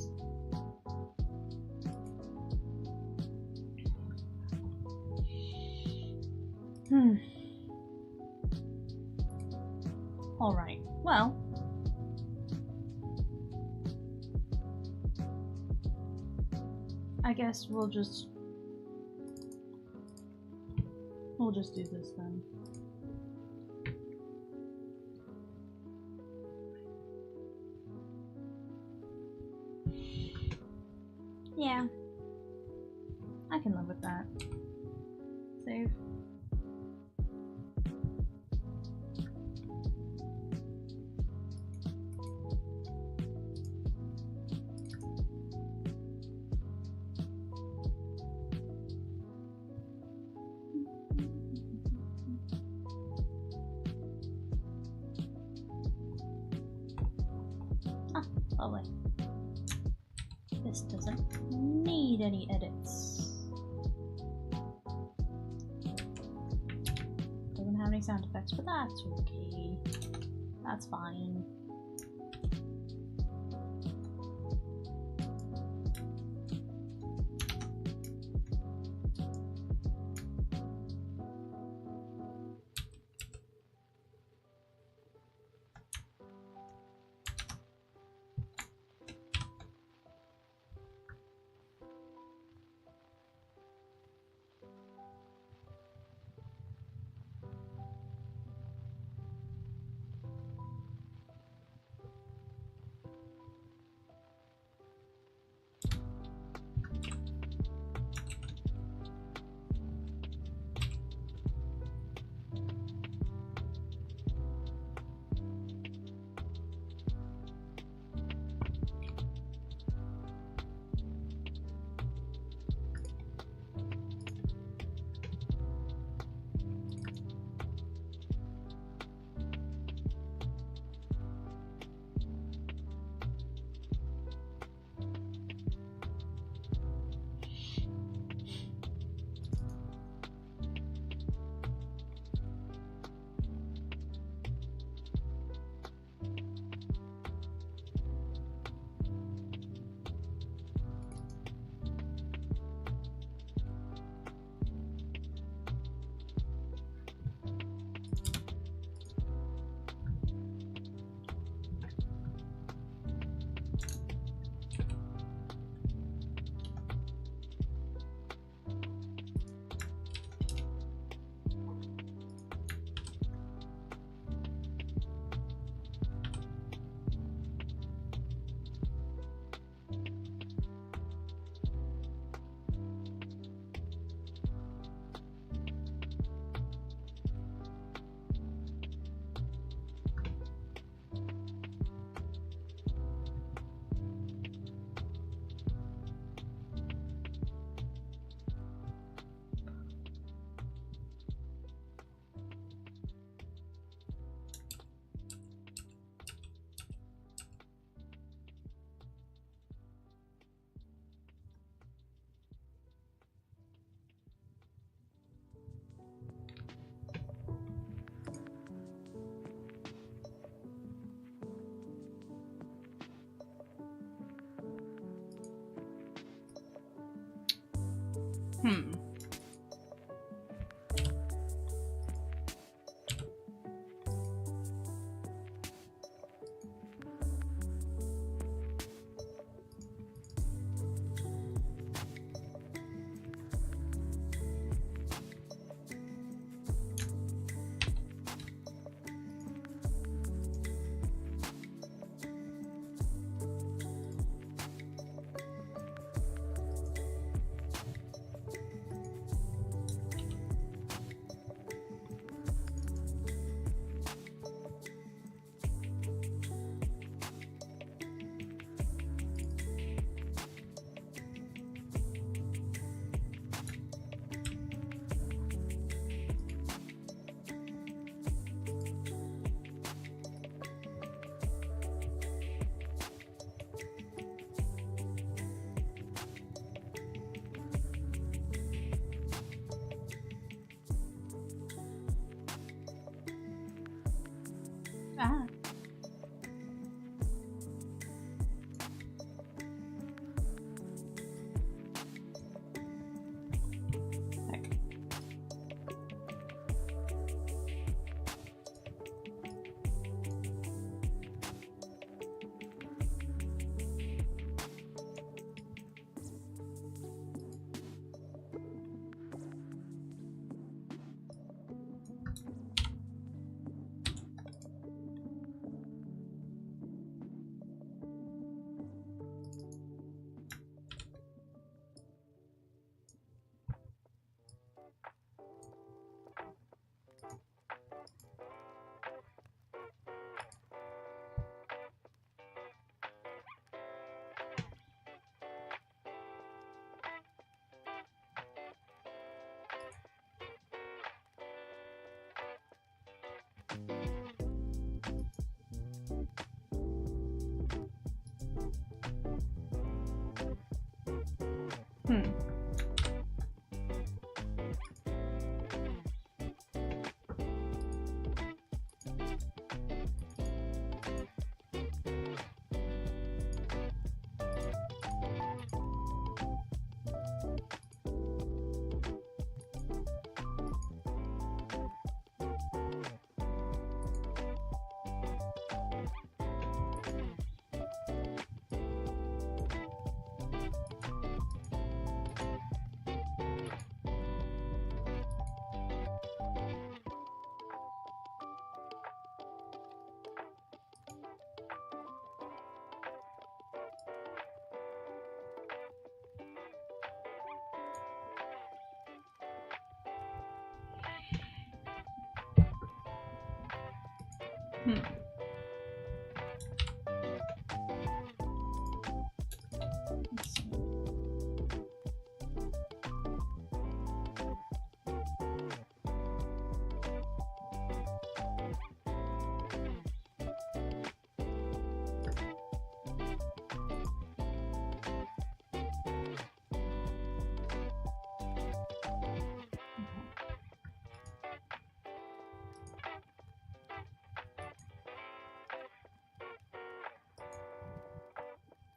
Alright, well. I guess we'll just do this then. Yeah. I can live with that. Save. Lovely. This doesn't need any edits. Doesn't have any sound effects, but that's okay. That's fine. Ah. Heck. Hmm. Hmm. Let's see.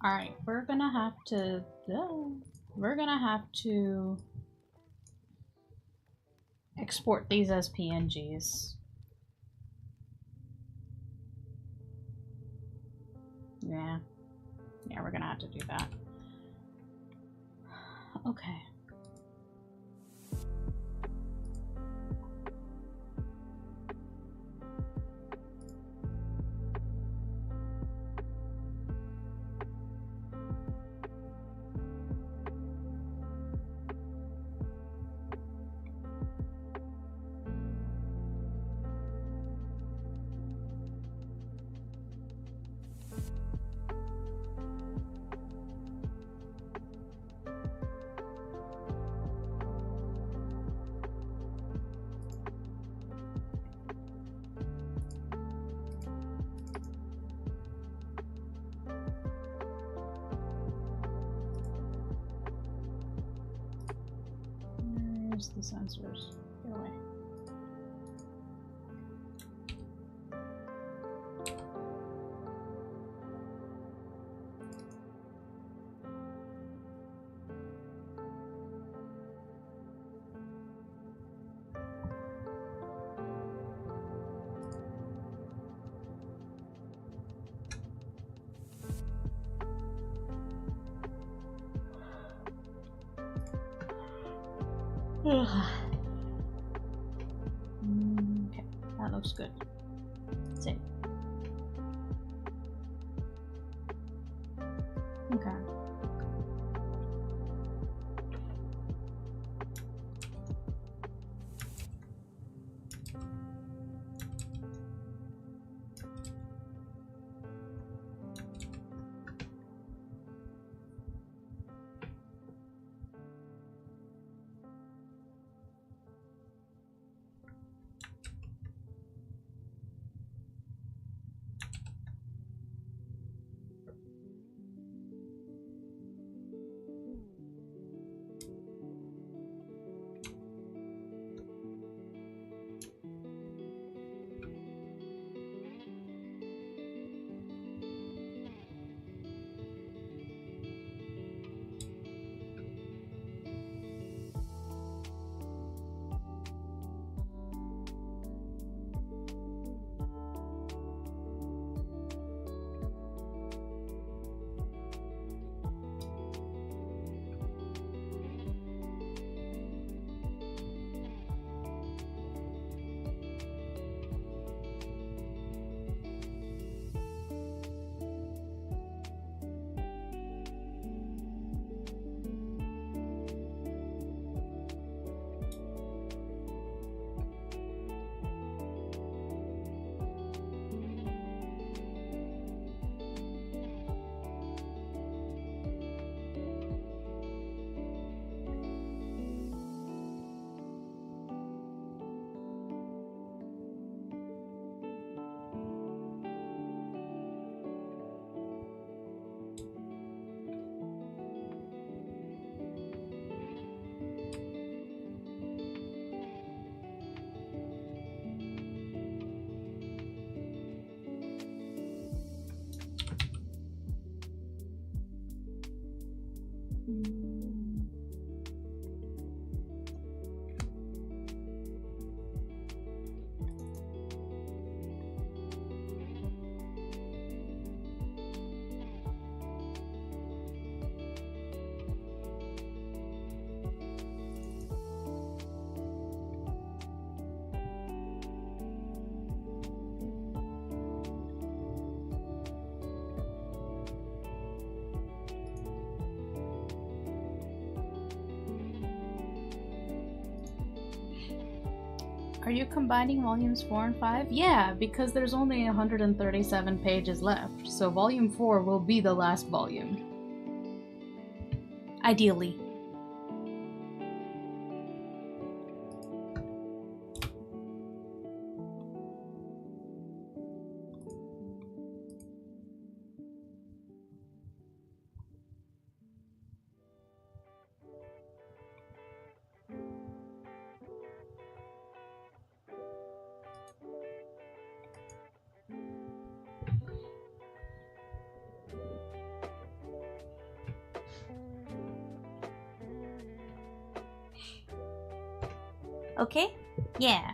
Alright, we're gonna have to export these as PNGs. Yeah. Yeah, we're gonna have to do that. Okay. Where's the sensors? Get away. Ugh. Okay, that looks good. Save. Okay. Are you combining volumes 4 and 5? Yeah, because there's only 137 pages left, so volume 4 will be the last volume. Ideally. Okay? Yeah.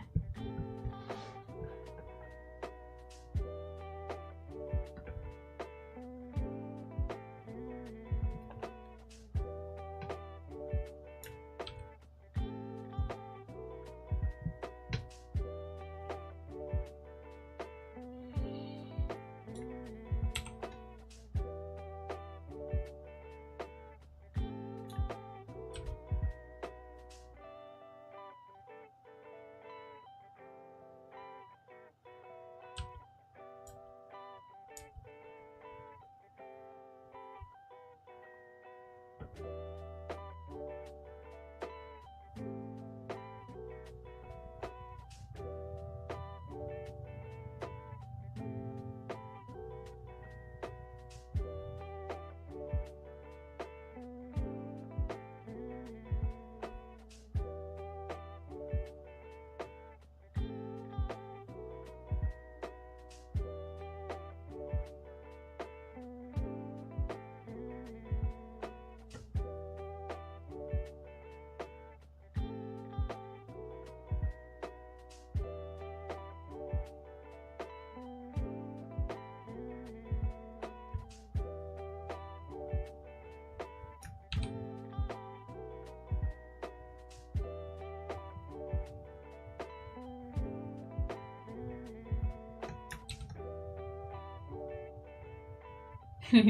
Yeah,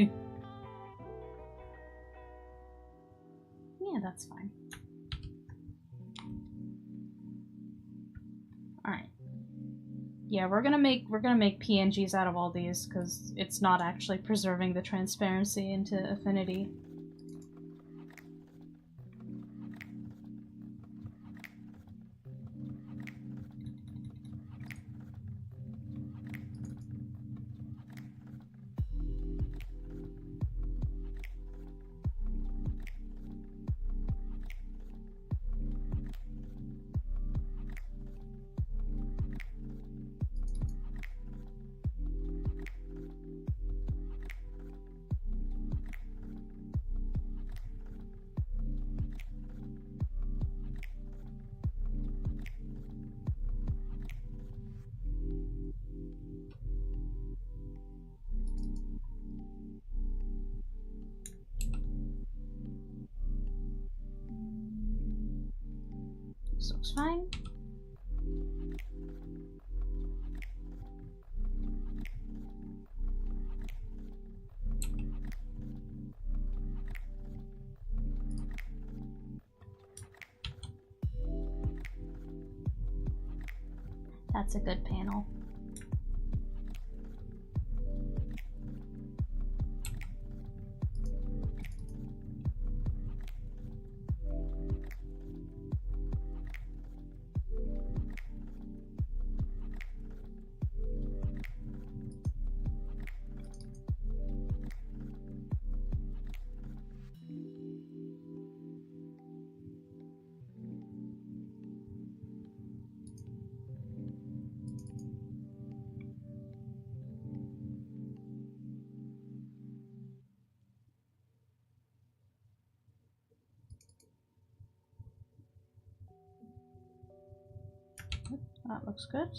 that's fine. Alright. Yeah, we're gonna make PNGs out of all these because it's not actually preserving the transparency into Affinity. This looks fine. That's a good panel. That looks good.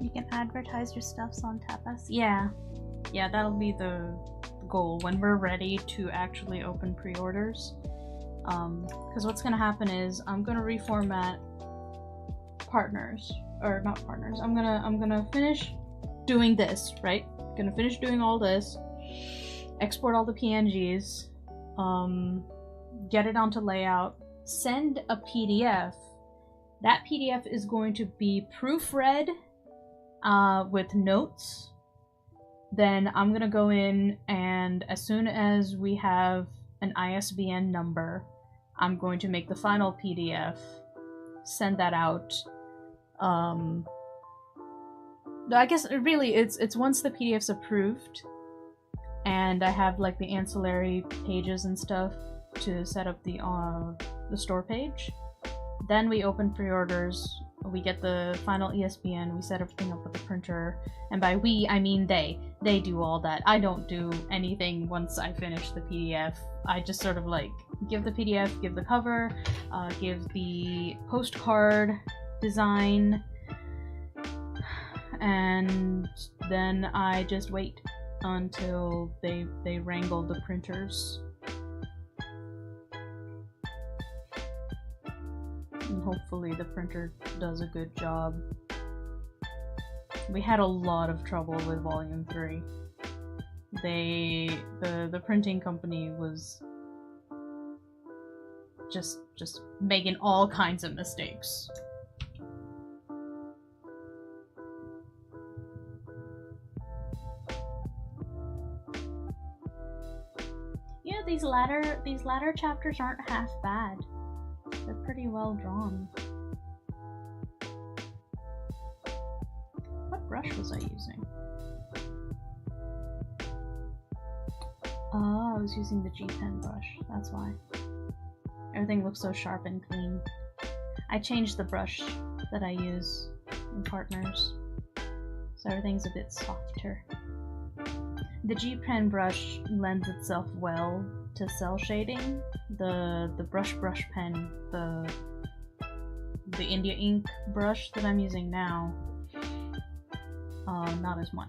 You can advertise your stuffs on Tapas. Yeah, that'll be the goal when we're ready to actually open pre-orders. Because what's gonna happen is I'm gonna reformat partners, or not partners. I'm gonna finish doing this, right? Gonna finish doing all this, export all the PNGs, get it onto layout, send a PDF. That PDF is going to be proofread with notes. Then I'm gonna go in, and as soon as we have an ISBN number, I'm going to make the final PDF, send that out. I guess really it's once the PDF's approved and I have like the ancillary pages and stuff to set up the store page, then we open pre-orders, we get the final ESPN, we set everything up with the printer, and by we, I mean they do all that. I don't do anything once I finish the PDF. I just sort of like give the PDF, give the cover, give the postcard design, and then I just wait until they wrangle the printers. And hopefully the printer does a good job. We had a lot of trouble with Volume 3. The printing company was just making all kinds of mistakes. Yeah, these latter chapters aren't half bad. They're pretty well drawn. What brush was I using? Oh, I was using the G Pen brush, that's why. Everything looks so sharp and clean. I changed the brush that I use in Partners, so everything's a bit softer. The G Pen brush lends itself well to cell shading. The brush pen, the India ink brush that I'm using now, not as much.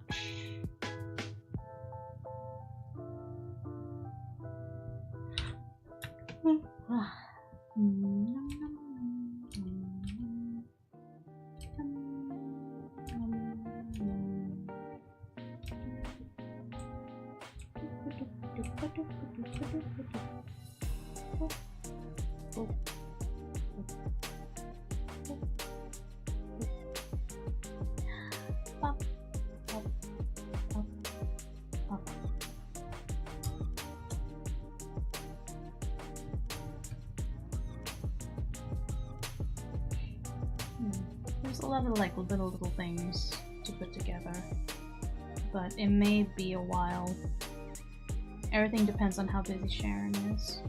There's a lot of like little things to put together, but it may be a while. Everything depends on how busy Sharon is.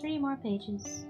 3 more pages.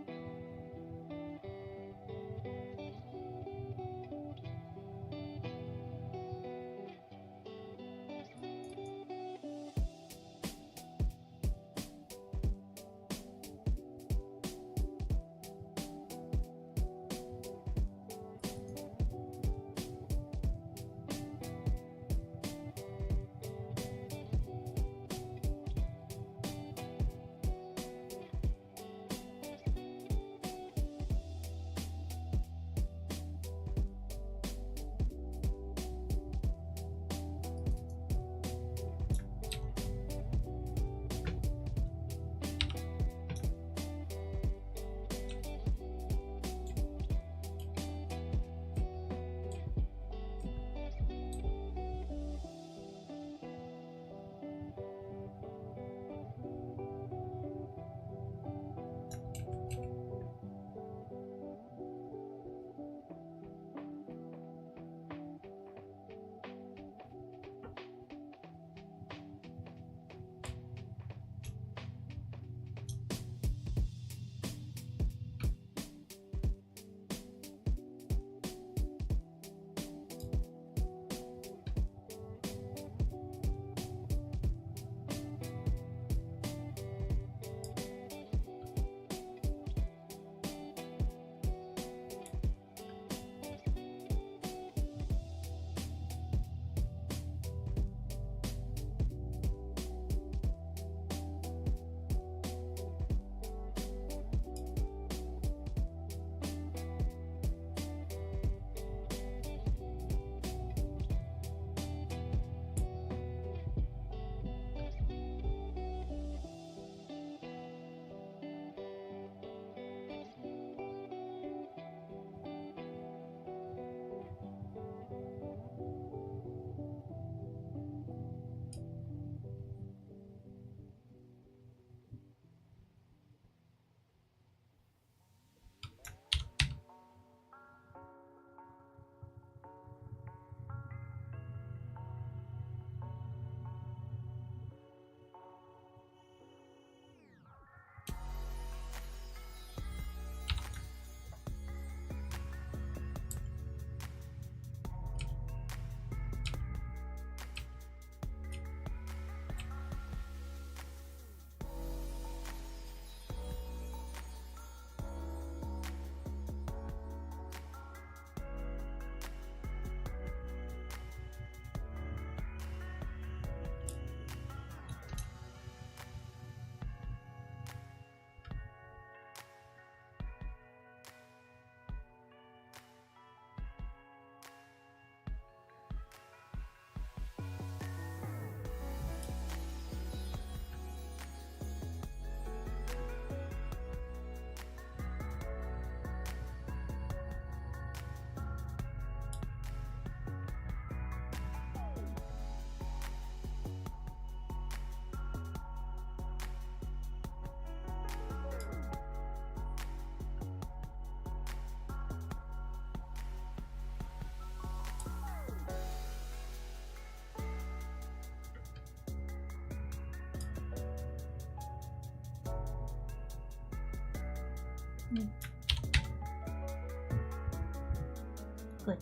Good.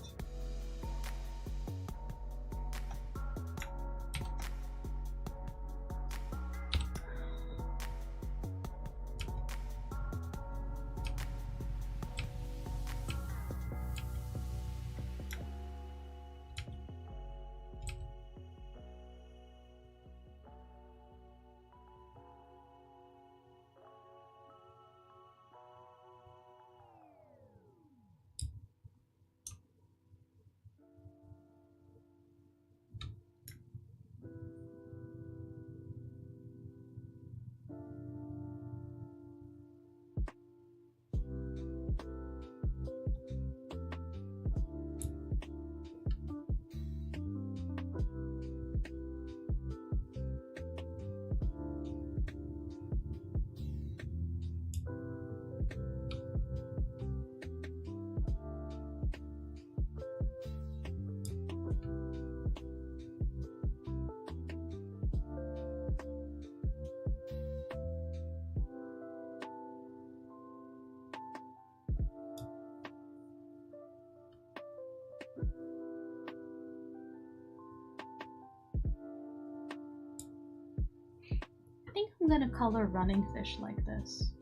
I'm gonna color running fish like this.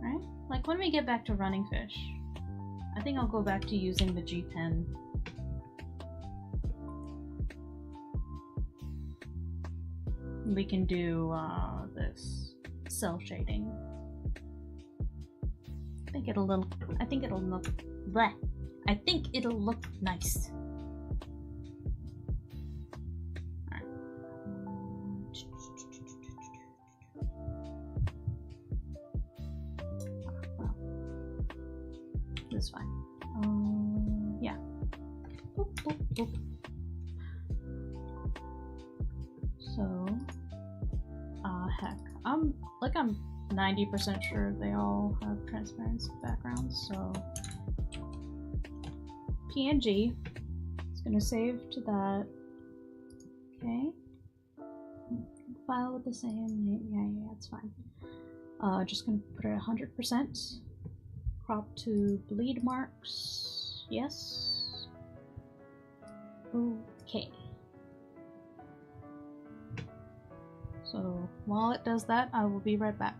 Right? Like when we get back to running fish, I think I'll go back to using the G pen. We can do this cell shading. I think it'll look bleh. I think it'll look nice. Alright. Well, this is fine. Yeah. Boop, boop, boop. So, heck, I'm 90% sure they all have transparent backgrounds, so PNG, it's gonna save to that. Okay. File with the same name, yeah, it's fine. Just gonna put it 100%. Crop to bleed marks, yes. Okay. So while it does that, I will be right back.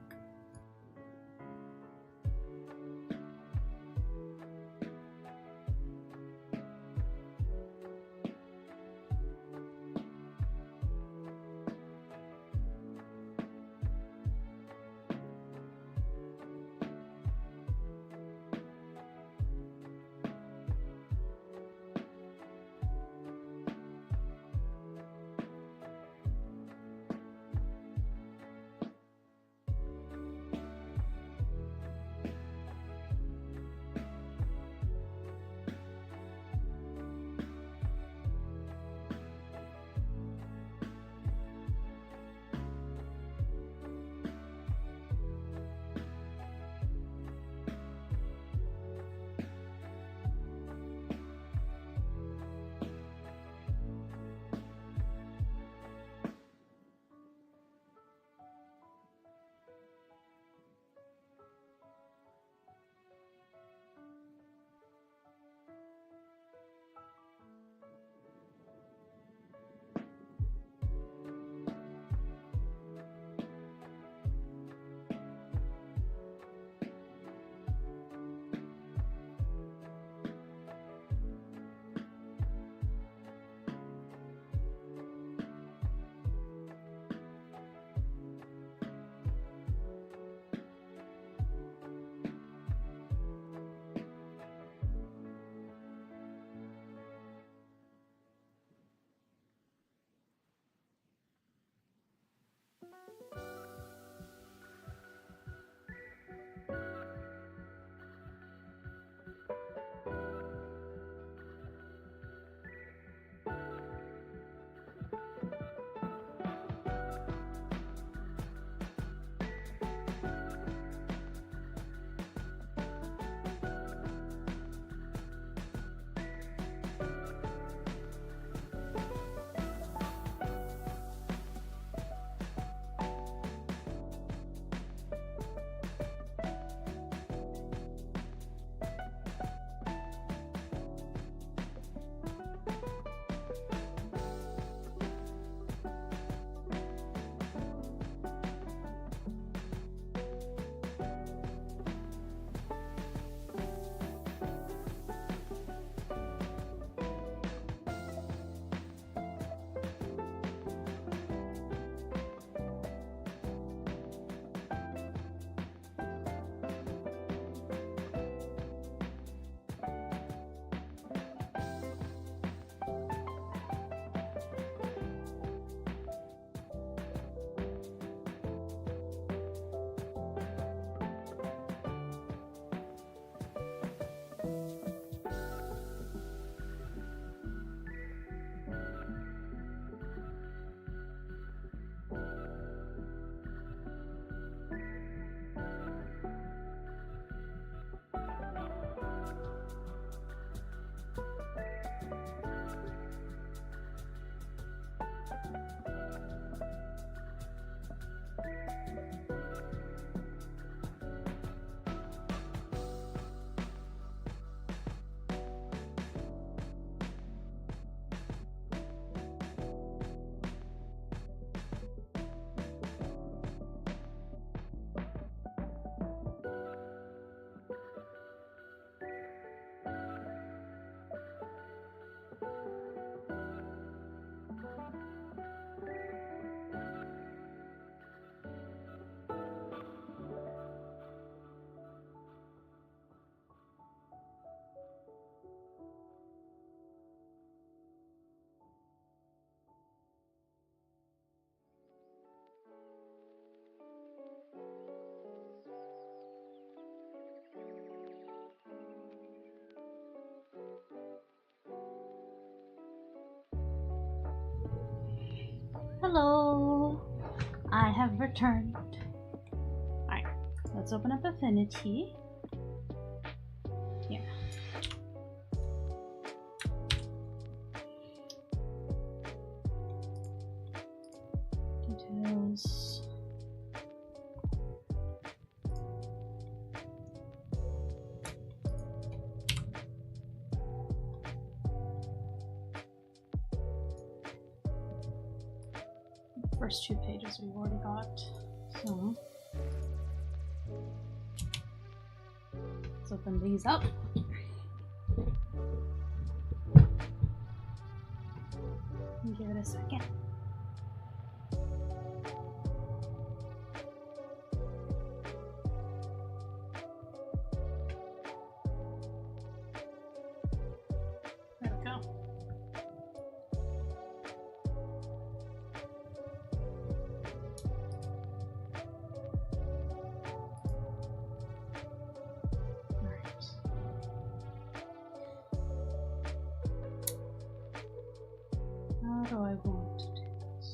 Hello! I have returned. Alright, let's open up Affinity. Yeah. Details. First 2 pages we've already got, so let's open these up. And give it a second. There we go. How do I want to do this?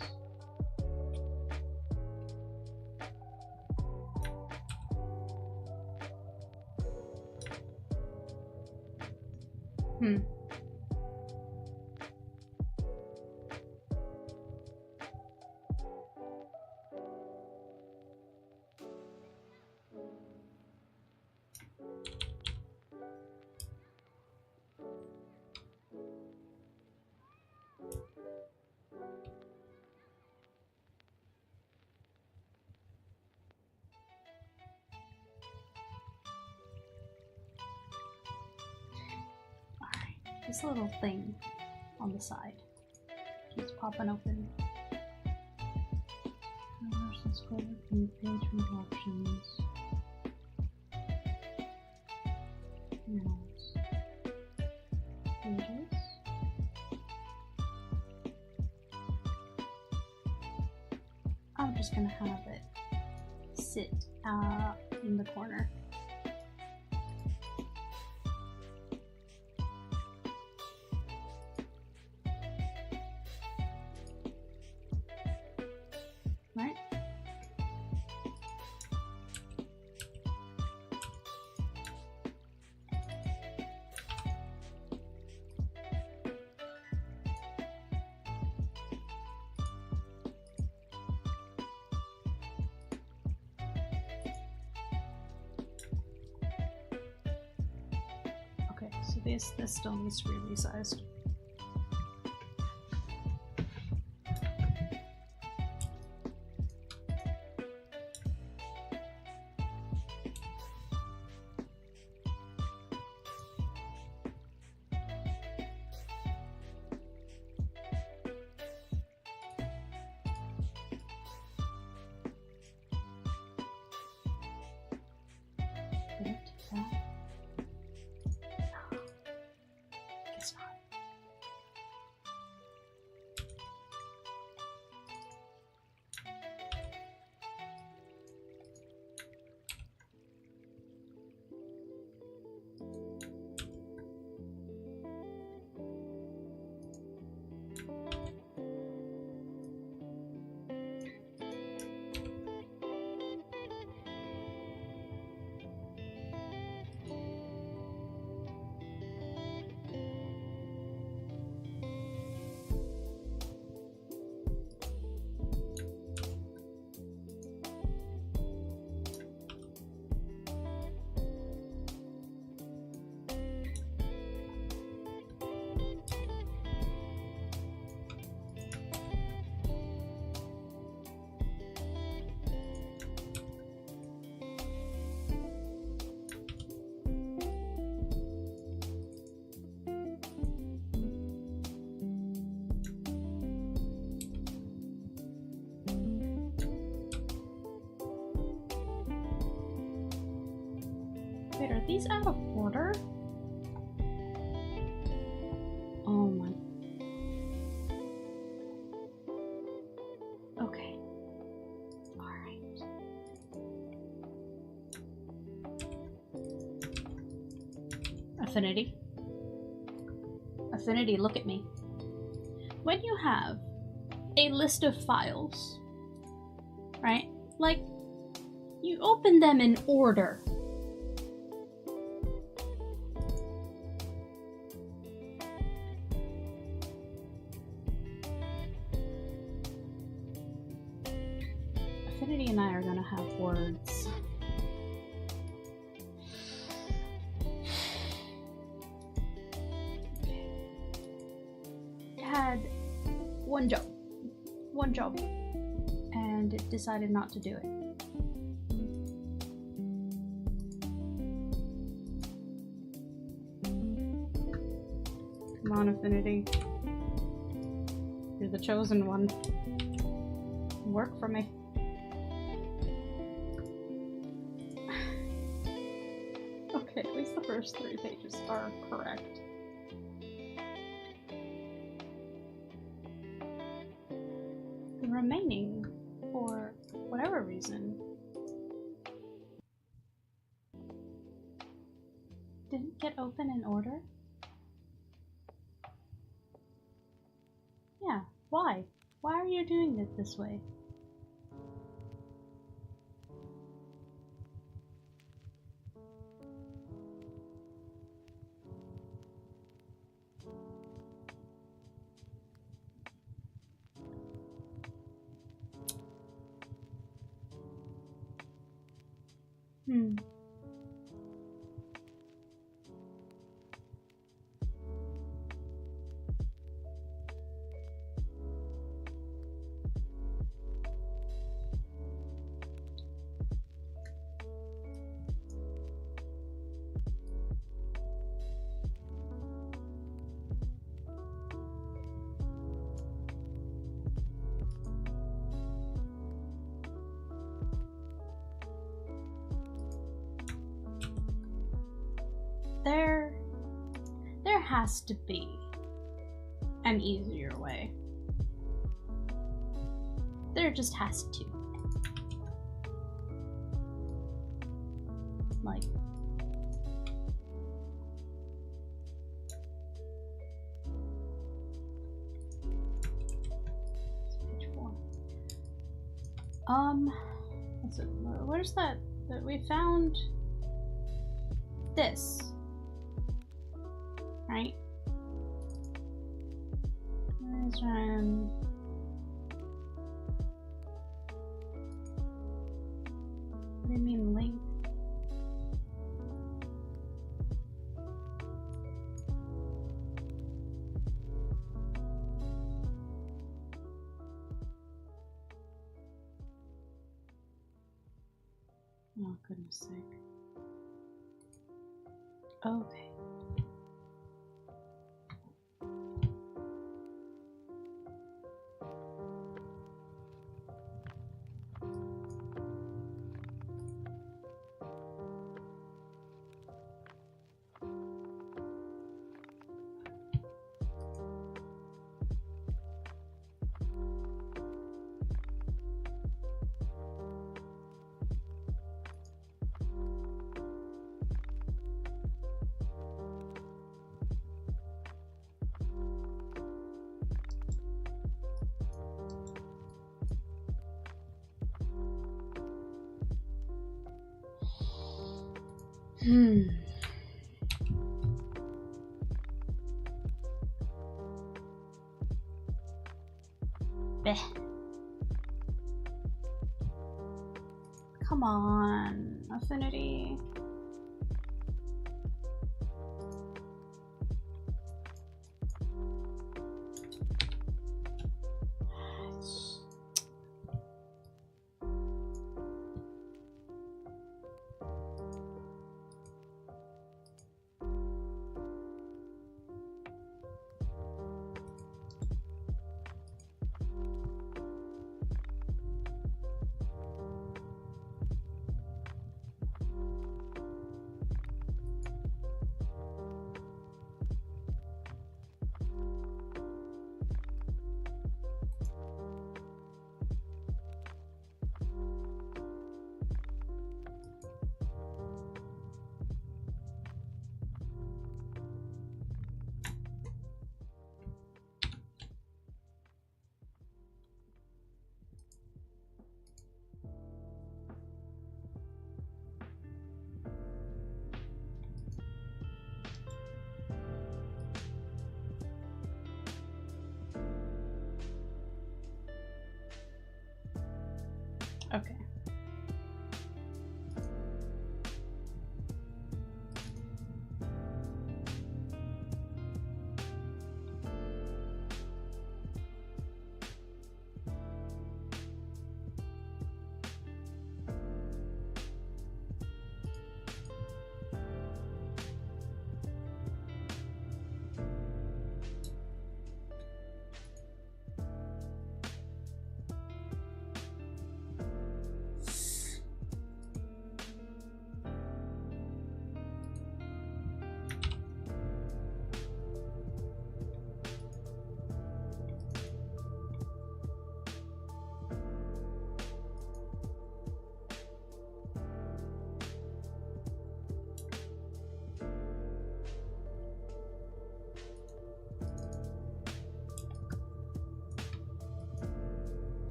This little thing on the side keeps popping open. Scroll to page with options. Notes. Pages. I'm just gonna have it sit in the corner. Right? Okay, so this still needs to be resized. Guess not. Wait, are these out of order? Oh my. Okay. Alright. Affinity. Affinity, look at me. When you have a list of files, right? Like, you open them in order. Affinity and I are gonna have words. It had one job, and it decided not to do it. Come on, Affinity. You're the chosen one. Work for me. Okay, at least the first 3 pages are correct. The remaining, for whatever reason, didn't get open in order? Yeah, why? Why are you doing it this way? There has to be an easier way. There just has to. Like, page 4. What's it? Where's that we found this, right? Where's what do you mean link? Oh, goodness sake. Okay. Blech. Come on, Affinity.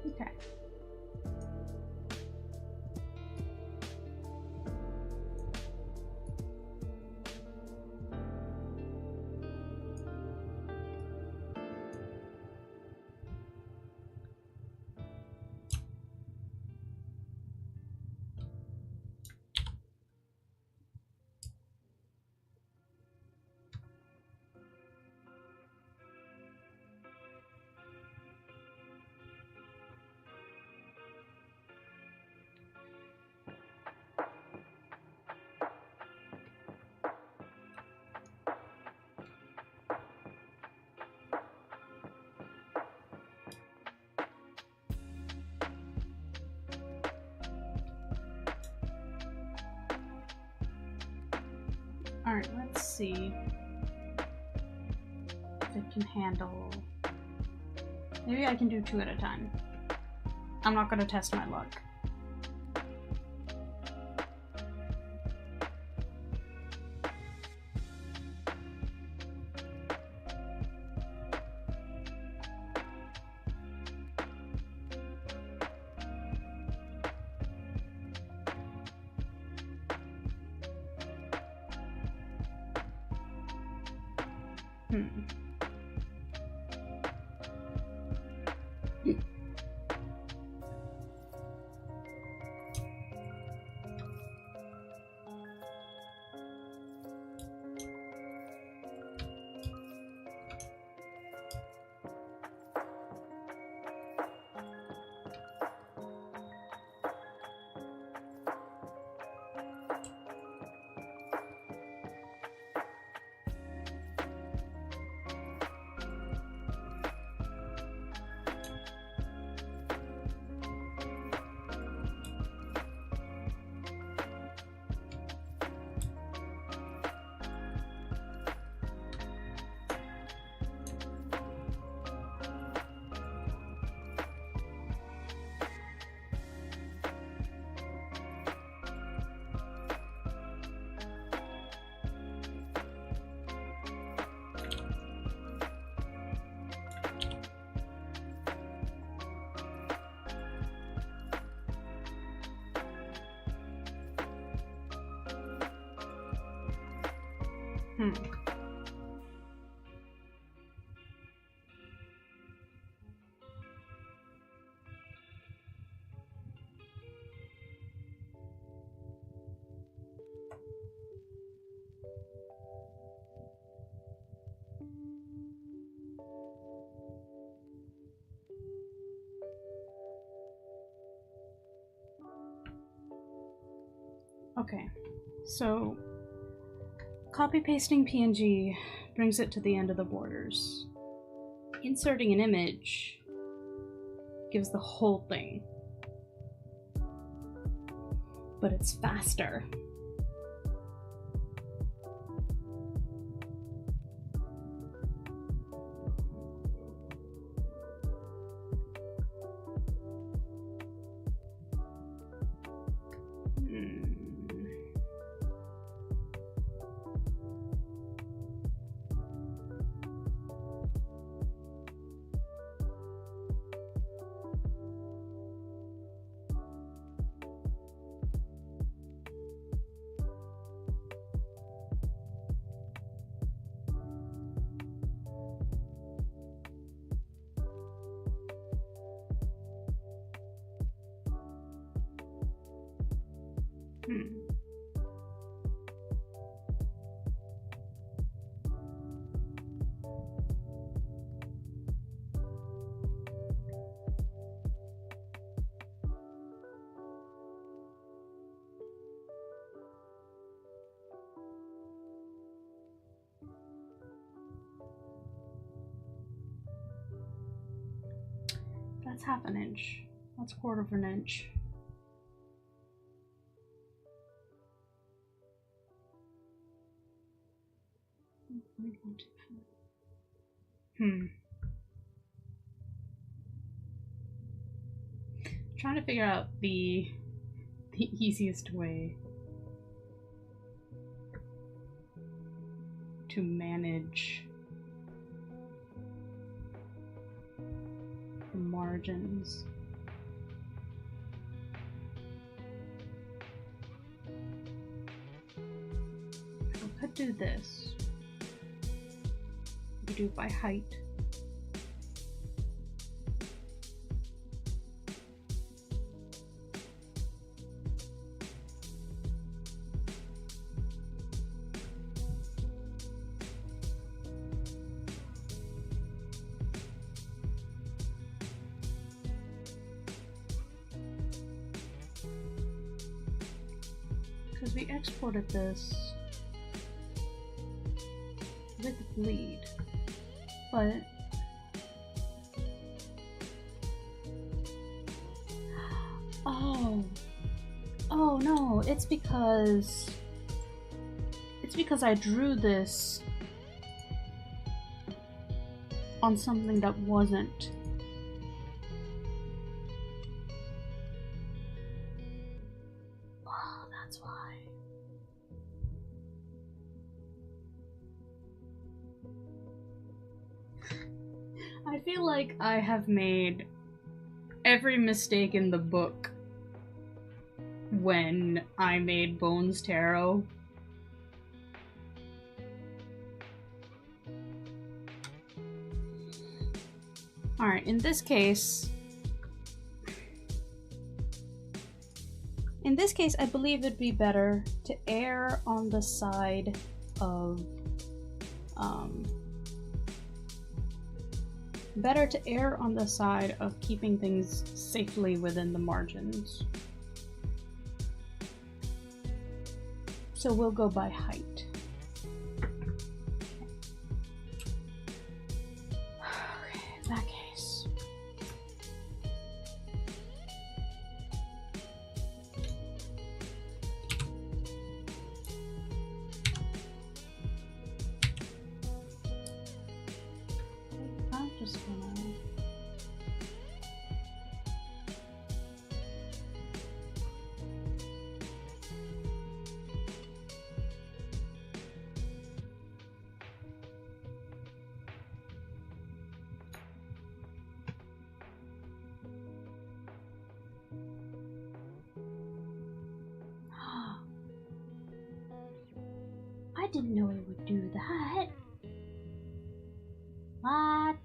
Okay. Alright, let's see if it can handle... Maybe I can do 2 at a time. I'm not gonna test my luck. Okay, so copy pasting PNG brings it to the end of the borders. Inserting an image gives the whole thing, but it's faster. That's half an inch. That's 1/4 of an inch. Trying to figure out the easiest way to manage the margins. could do this. You do by height. Because we exported this with bleed, but oh no, it's because I drew this on something that wasn't. That's why. I feel like I have made every mistake in the book when I made Bones Tarot. Alright, in this case, I believe it'd be better to err on the side of, keeping things safely within the margins. So we'll go by height. Okay, in that case. I'm just gonna... I didn't know it would do that. What?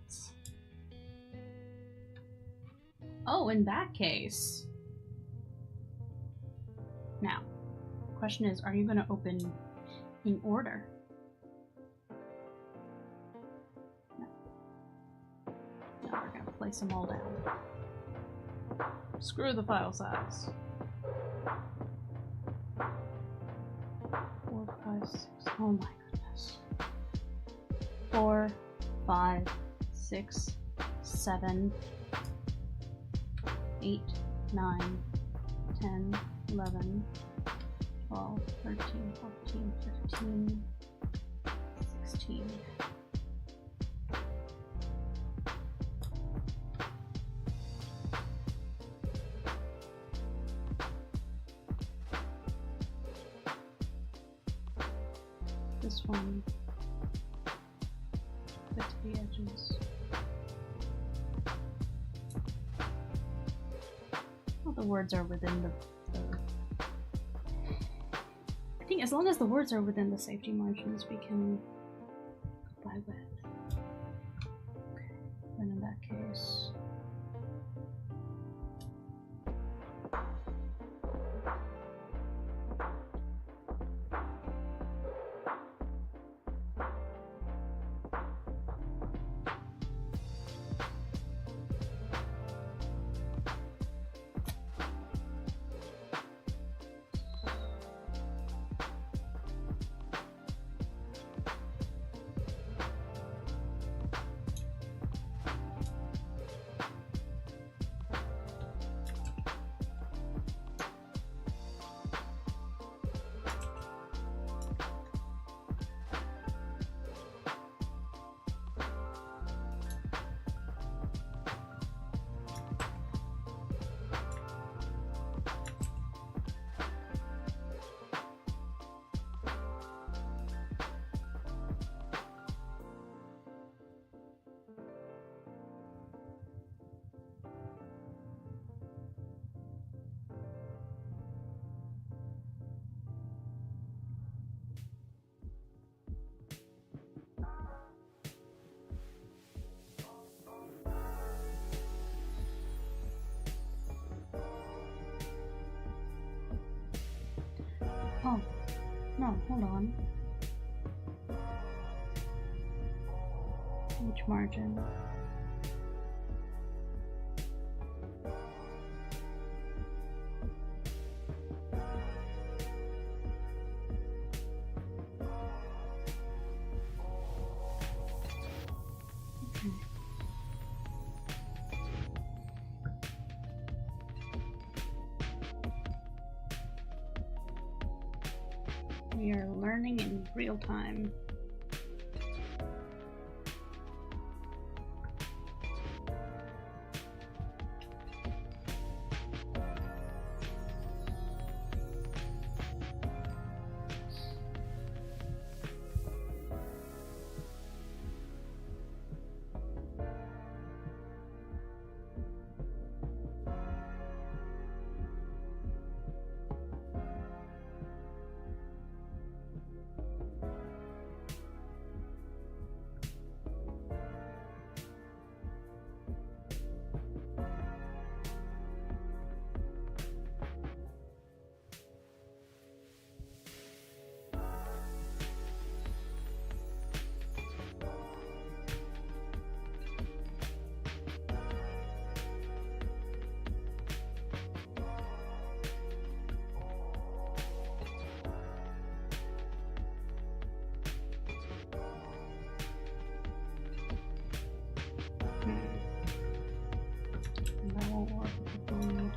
Oh, in that case. Now, the question is, are you going to open in order? No. No, we're going to place them all down. Screw the file size. 4, 5, 6. Oh my goodness. 4, 5, 6, 7, 8, 9, 10, 11, 12, 13, 14, 15, 16. This one, fit to the edges. Well, the words are within the... I think as long as the words are within the safety margins, we can go by width. Okay, then in that case... No, hold on. Page margin. We are learning in real time. That won't work with the bleed.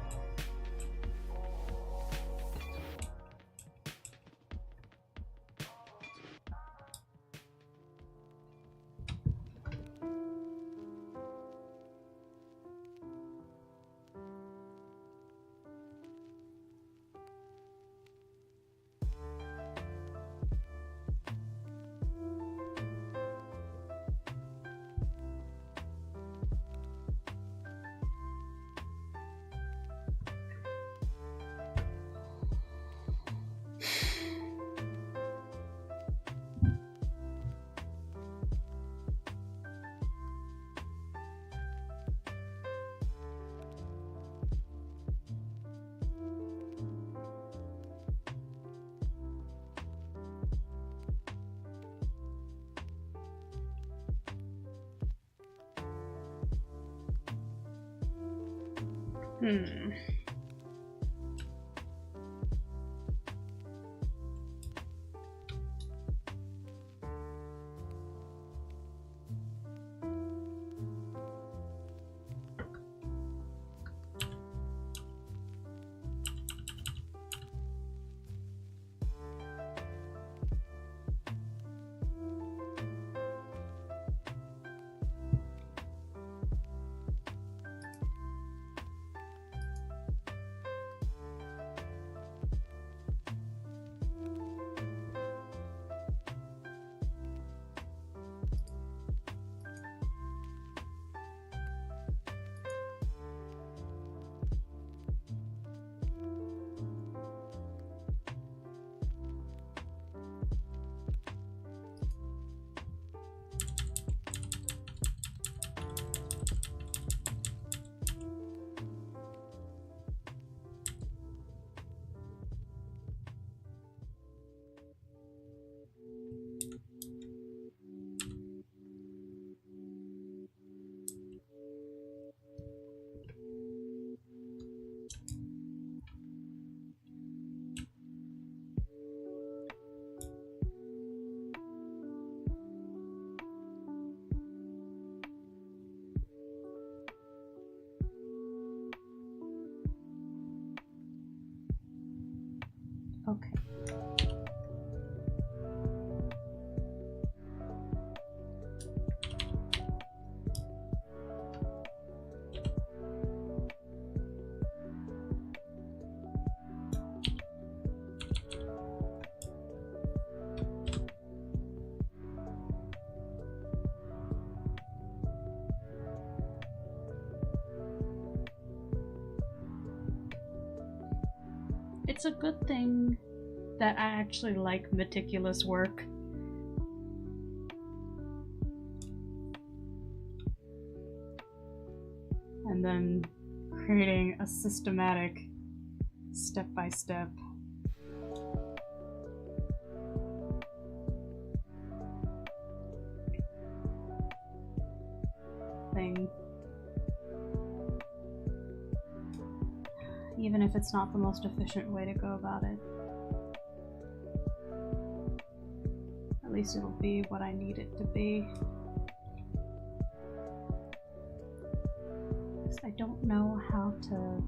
Hmm. Okay. It's a good thing that I actually like meticulous work. And then creating a systematic step-by-step even if it's not the most efficient way to go about it. At least it'll be what I need it to be. 'Cause I don't know how to...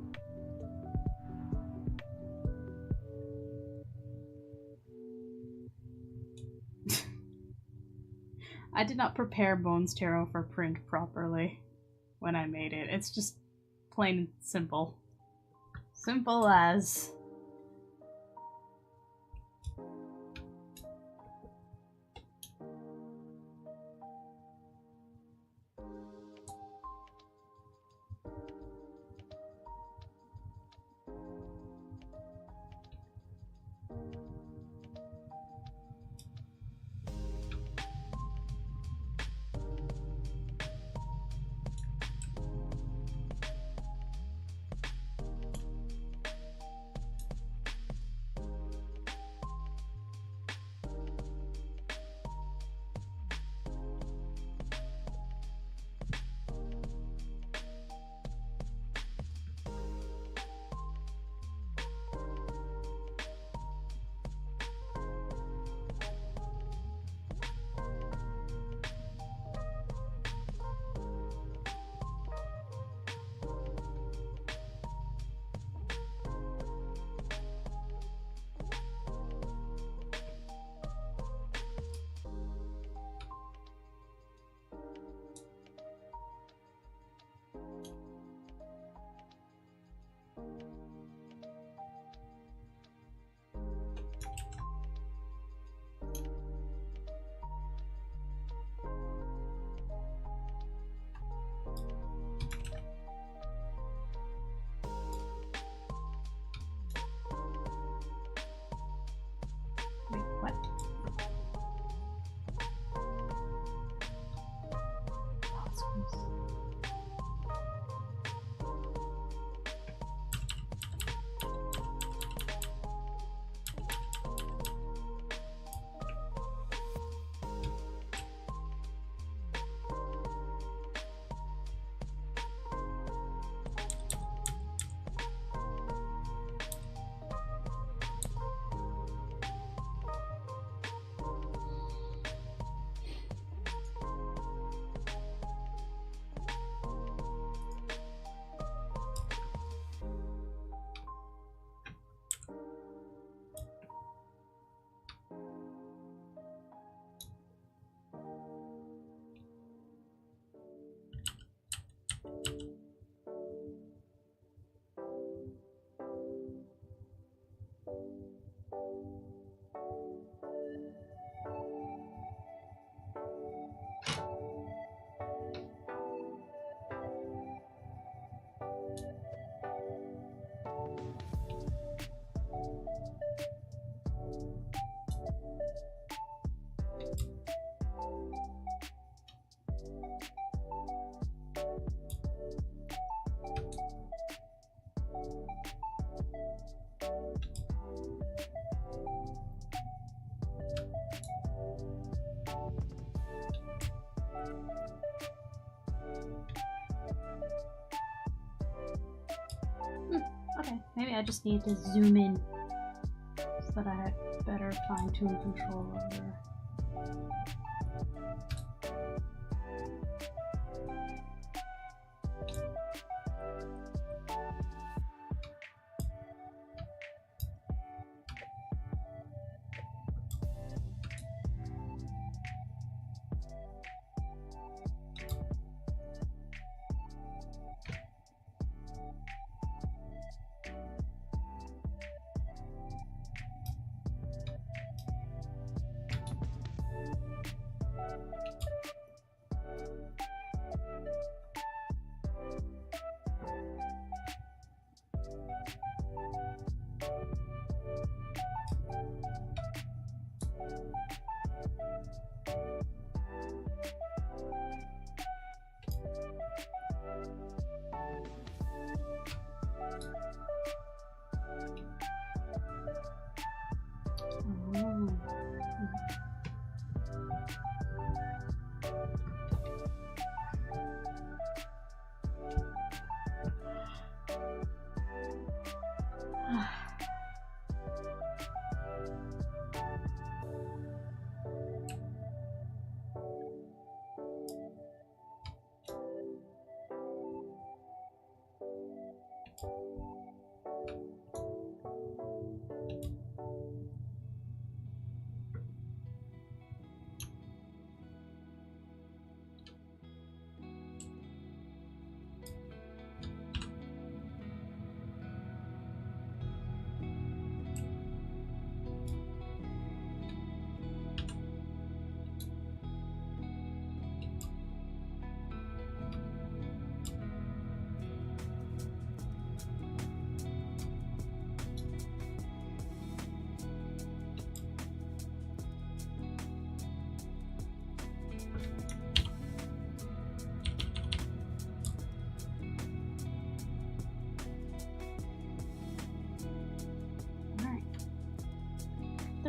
I did not prepare Bones Tarot for print properly when I made it. It's just plain and simple. Simple as. Wait, what? Oh, it's gross. Okay, maybe I just need to zoom in so that I have better fine-tuned control over.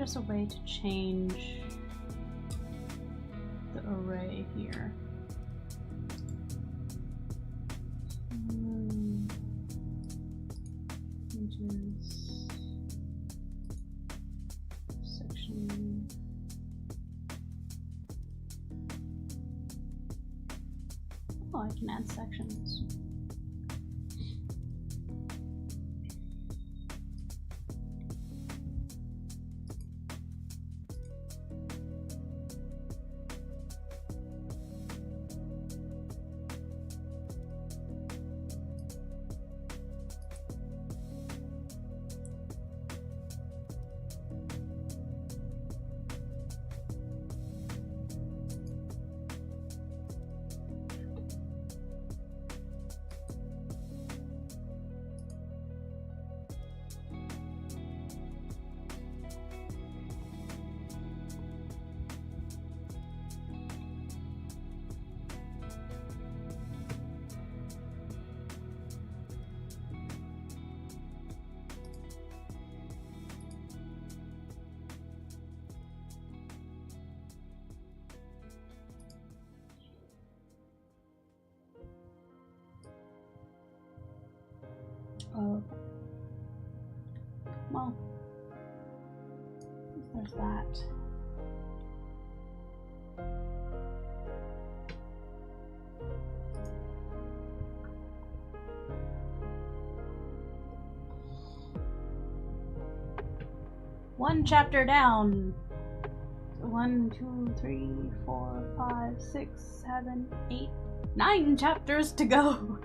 there's a way to change the array here. Pages, section. Oh, I can add sections. Oh, well, there's that. One chapter down. 1, 2, 3, 4, 5, 6, 7, 8, 9 chapters to go.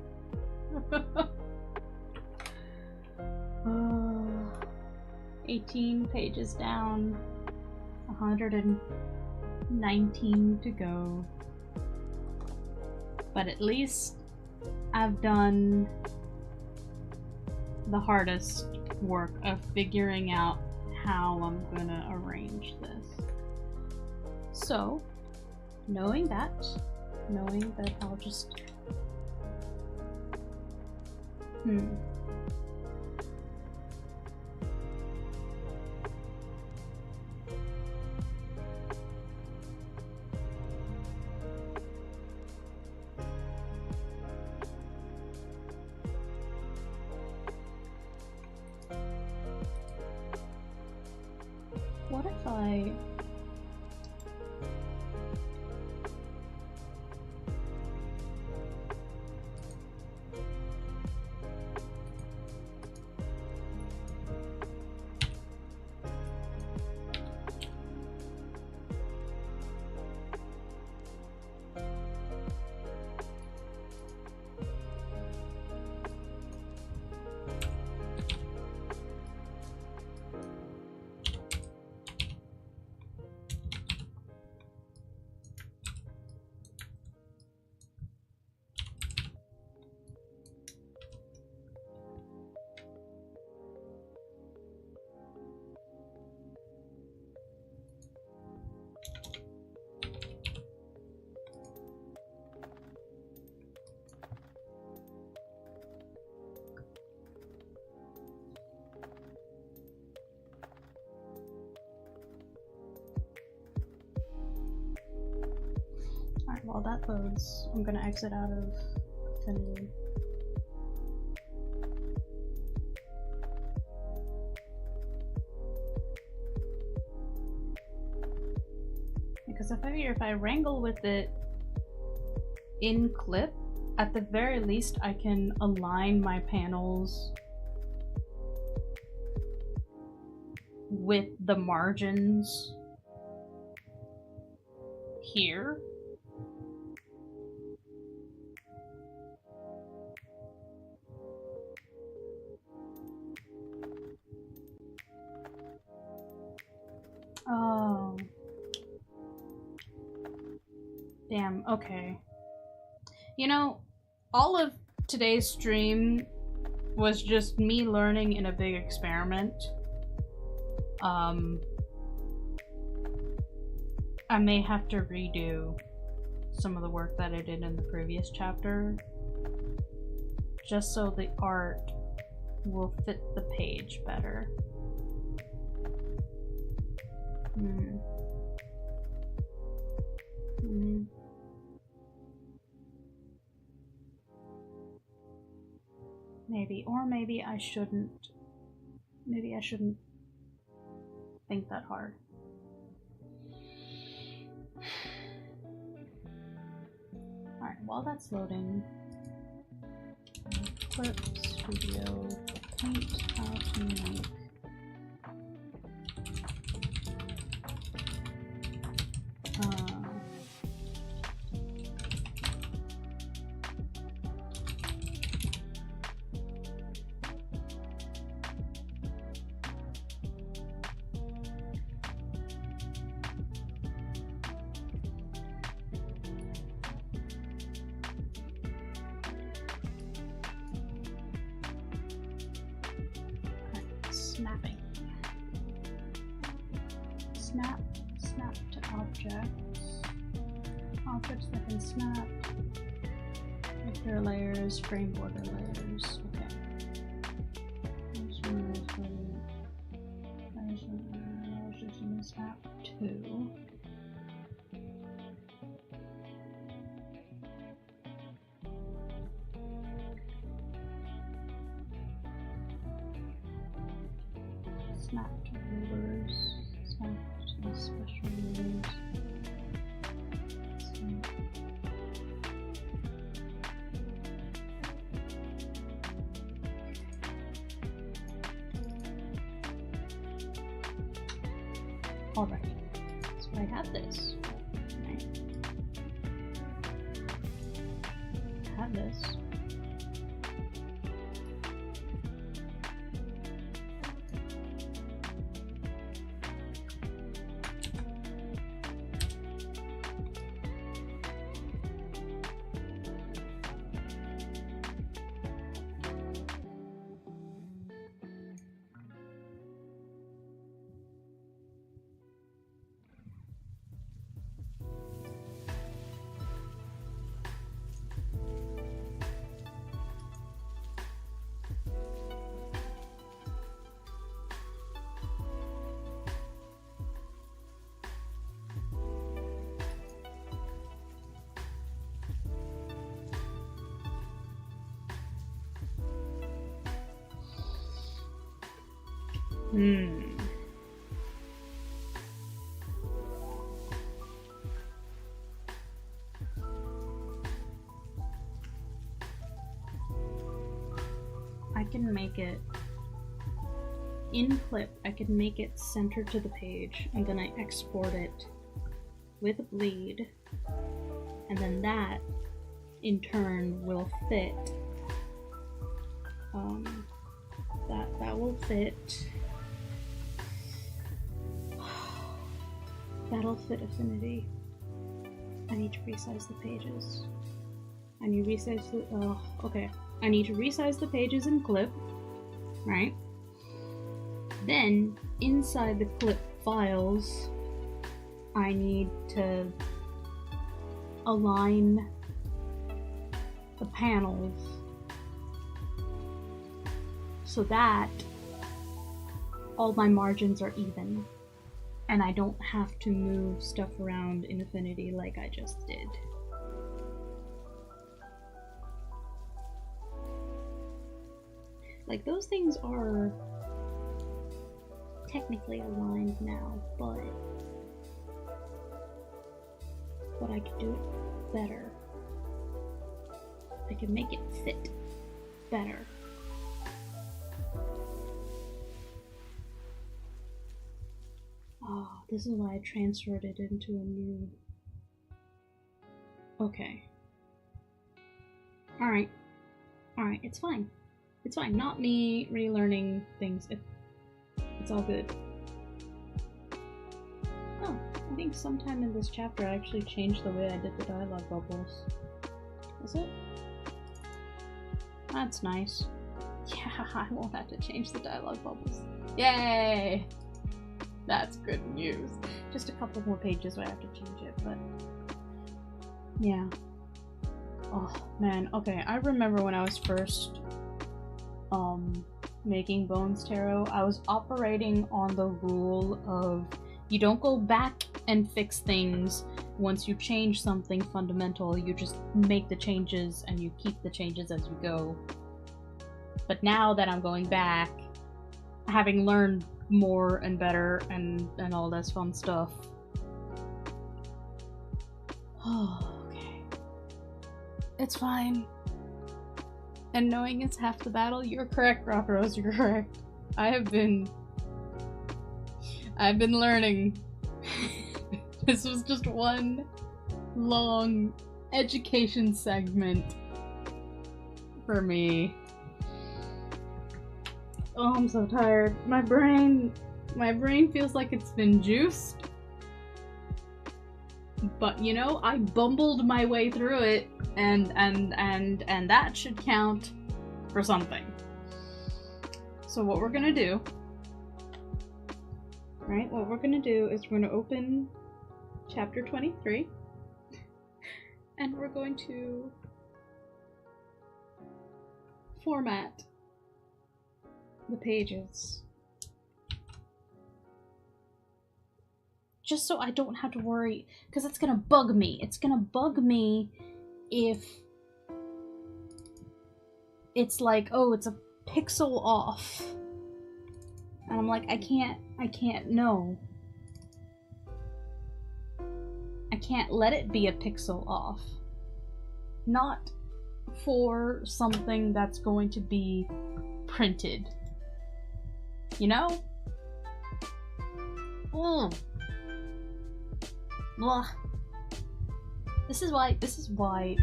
18 pages down, 119 to go. But at least I've done the hardest work of figuring out how I'm gonna arrange this. So, knowing that I'll just... What if I... Alright, while that loads, I'm gonna exit out of Affinity. Because I figure if I wrangle with it in clip, at the very least I can align my panels with the margins here. Oh. Damn, okay. You know, all of today's stream was just me learning in a big experiment. I may have to redo some of the work that I did in the previous chapter, just so the art will fit the page better. Maybe, or maybe I shouldn't. Maybe I shouldn't think that hard. Alright, while that's loading, Clip Studio Paint how to make snapping. Snap to objects. Objects that can snap. Vector layers, frame border layers. Okay. Snap 2. Snap to rulers, snap to special rulers. Alright, so I have this. Right. I have this. I can make it in Clip. I can make it centered to the page, and then I export it with bleed, and then that in turn will fit. That will fit. That'll fit Affinity. I need to resize the pages. I need to resize the. Oh, okay. I need to resize the pages in Clip, right? Then inside the Clip files, I need to align the panels so that all my margins are even and I don't have to move stuff around in Affinity like I just did. Like, those things are technically aligned now, but I can do it better. I can make it fit better. Oh, this is why I transferred it into a new... Okay. Alright. Alright, it's fine. It's fine. Not me relearning things. It's all good. Oh, I think sometime in this chapter I actually changed the way I did the dialogue bubbles. Is it? That's nice. Yeah, I won't have to change the dialogue bubbles. Yay! That's good news. Just a couple more pages where I have to change it, but... yeah. Oh, man. Okay, I remember when I was first making Bones Tarot, I was operating on the rule of You don't go back and fix things once you change something fundamental. You just make the changes and you keep the changes as you go. But now that I'm going back, having learned more and better and all this fun stuff. Oh, okay. It's fine. And knowing it's half the battle, you're correct, Rock Rose, you're correct. I've been learning. This was just one long education segment for me. Oh, I'm so tired. My brain feels like it's been juiced. But you know, I bumbled my way through it, and that should count for something. So what we're gonna do, right? What we're gonna do is we're gonna open chapter 23, and we're going to format the pages. Just so I don't have to worry, because it's gonna bug me. It's gonna bug me if it's like, oh, it's a pixel off. And I'm like, I can't know. I can't let it be a pixel off. Not for something that's going to be printed. You know? Ugh. Blah. This is why this is why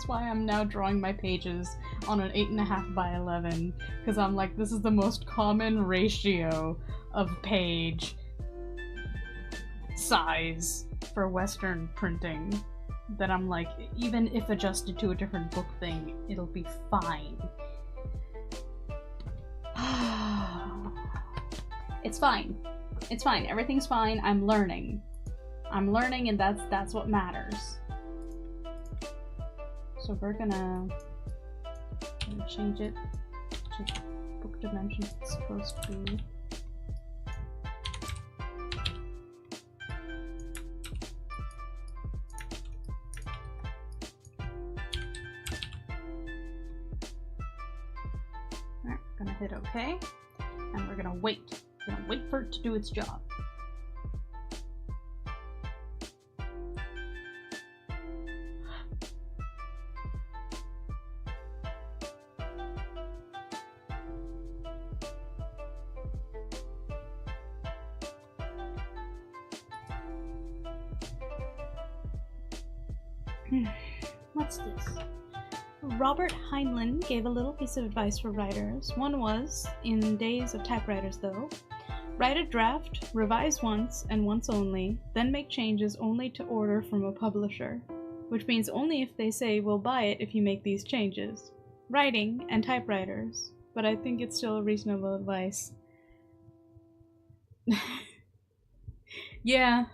I'm now drawing my pages on an 8.5 by 11, because I'm like, this is the most common ratio of page size for Western printing, that I'm like, even if adjusted to a different book thing, it'll be fine. It's fine. It's fine. Everything's fine. I'm learning. I'm learning, and that's what matters. So we're gonna change it to book dimensions it's supposed to be. Alright, we're gonna hit OK, and we're gonna wait. We're gonna wait for it to do its job. What's this? Robert Heinlein gave a little piece of advice for writers. One was, in days of typewriters though, write a draft, revise once and once only, then make changes only to order from a publisher. Which means only if they say we'll buy it if you make these changes. Writing and typewriters, but I think it's still reasonable advice. Yeah.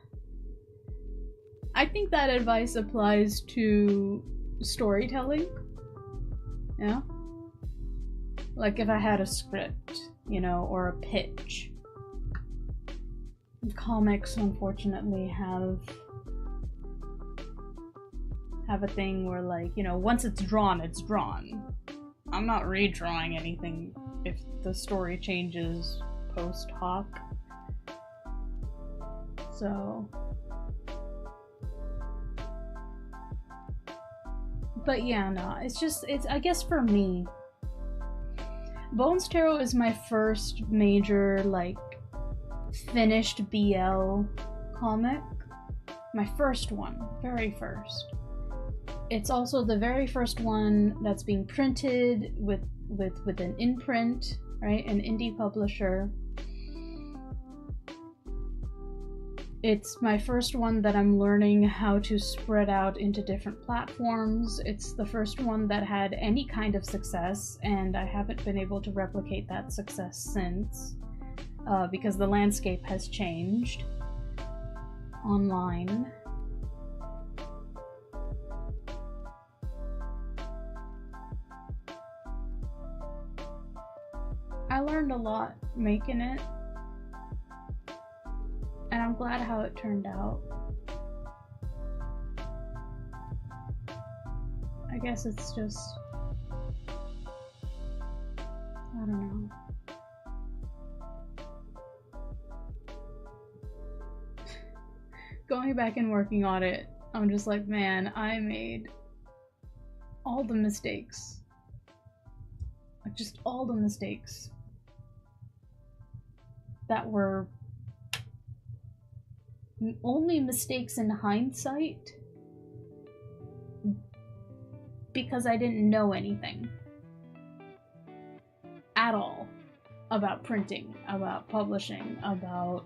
I think that advice applies to storytelling. Yeah? Like if I had a script, you know, or a pitch. Comics, unfortunately, have a thing where, like, you know, once it's drawn, it's drawn. I'm not redrawing anything if the story changes post hoc. So... But yeah, no, it's I guess for me, Bones Tarot is my first major, like, finished BL comic. My first one, very first. It's also the very first one that's being printed with an imprint, right? An indie publisher. It's my first one that I'm learning how to spread out into different platforms. It's the first one that had any kind of success, and I haven't been able to replicate that success since, because the landscape has changed online. I learned a lot making it, glad how it turned out. I guess it's just, I don't know. Going back and working on it, I'm just like, man, I made all the mistakes. Like, just all the mistakes that were only mistakes in hindsight because I didn't know anything at all about printing, about publishing, about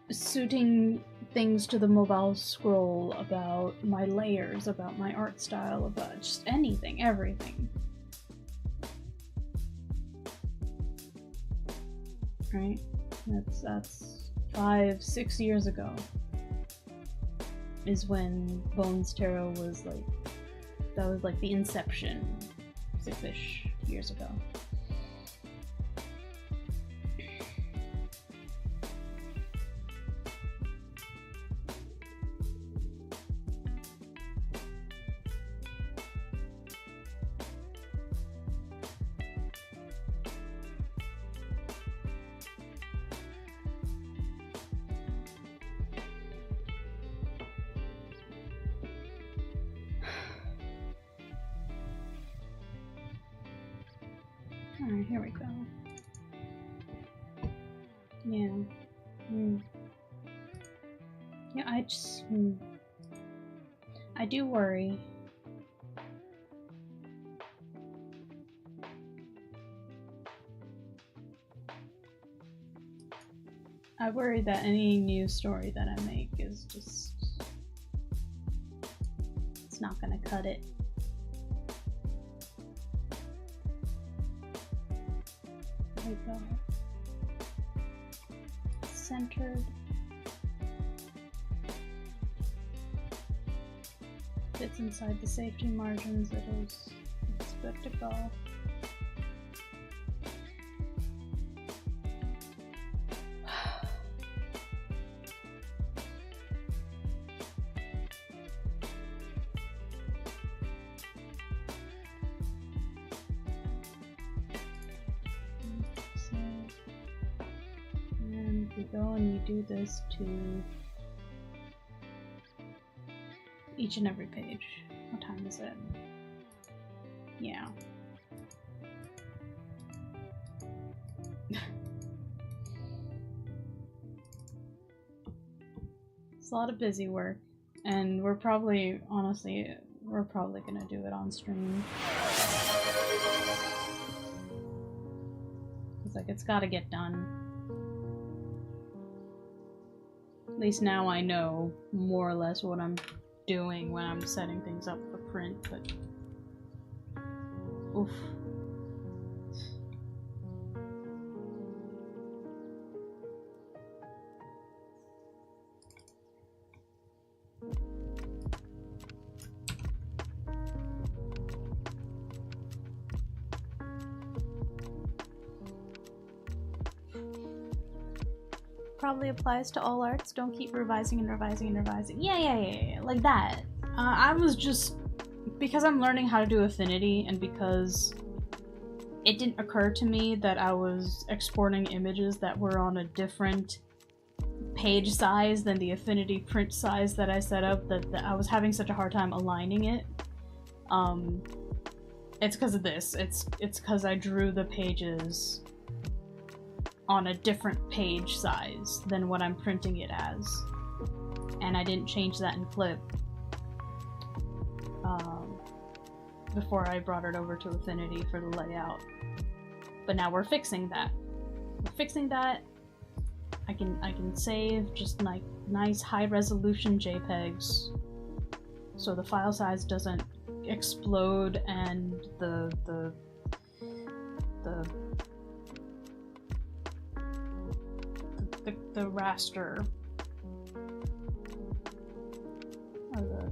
suiting things to the mobile scroll, about my layers, about my art style, about just anything, everything. Right? That's 5-6 years ago is when Bones Tarot was like, that was like the inception 6-ish years ago. Alright, here we go. Yeah. Yeah, I just... I do worry. I worry that any new story that I make is just... it's not gonna cut it. There we go. Centered. Fits inside the safety margins. It's good to go. We go and we do this to each and every page. What time is it? Yeah. It's a lot of busy work, and we're probably, honestly, we're probably gonna do it on stream. It's like, it's gotta get done. At least now I know more or less what I'm doing when I'm setting things up for print, but oof. Probably applies to all arts. Don't keep revising and revising and revising. Yeah. Like that. I was just... because I'm learning how to do affinity, and because it didn't occur to me that I was exporting images that were on a different page size than the affinity print size that I set up, that I was having such a hard time aligning it. It's because of this. It's because I drew the pages on a different page size than what I'm printing it as. And I didn't change that in Clip before I brought it over to Affinity for the layout. But now we're fixing that. We're fixing that. I can save just like nice high resolution JPEGs so the file size doesn't explode and the raster or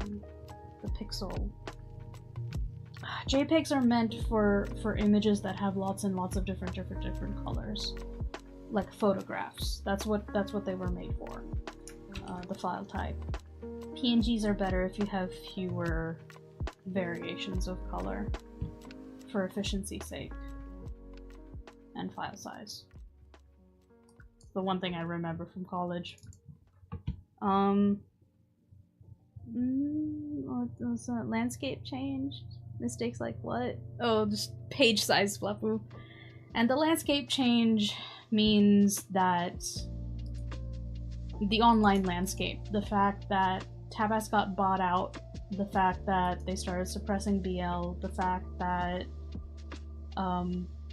the pixel. JPEGs are meant for images that have lots and lots of different colors. like photographs. That's what they were made for. The file type. PNGs are better if you have fewer variations of color for efficiency's sake and file size. The one thing I remember from college. What was that? Landscape changed? Mistakes like what? Oh, just page size fluffu. And the landscape change means that the online landscape, the fact that Tabas got bought out, the fact that they started suppressing BL, the fact that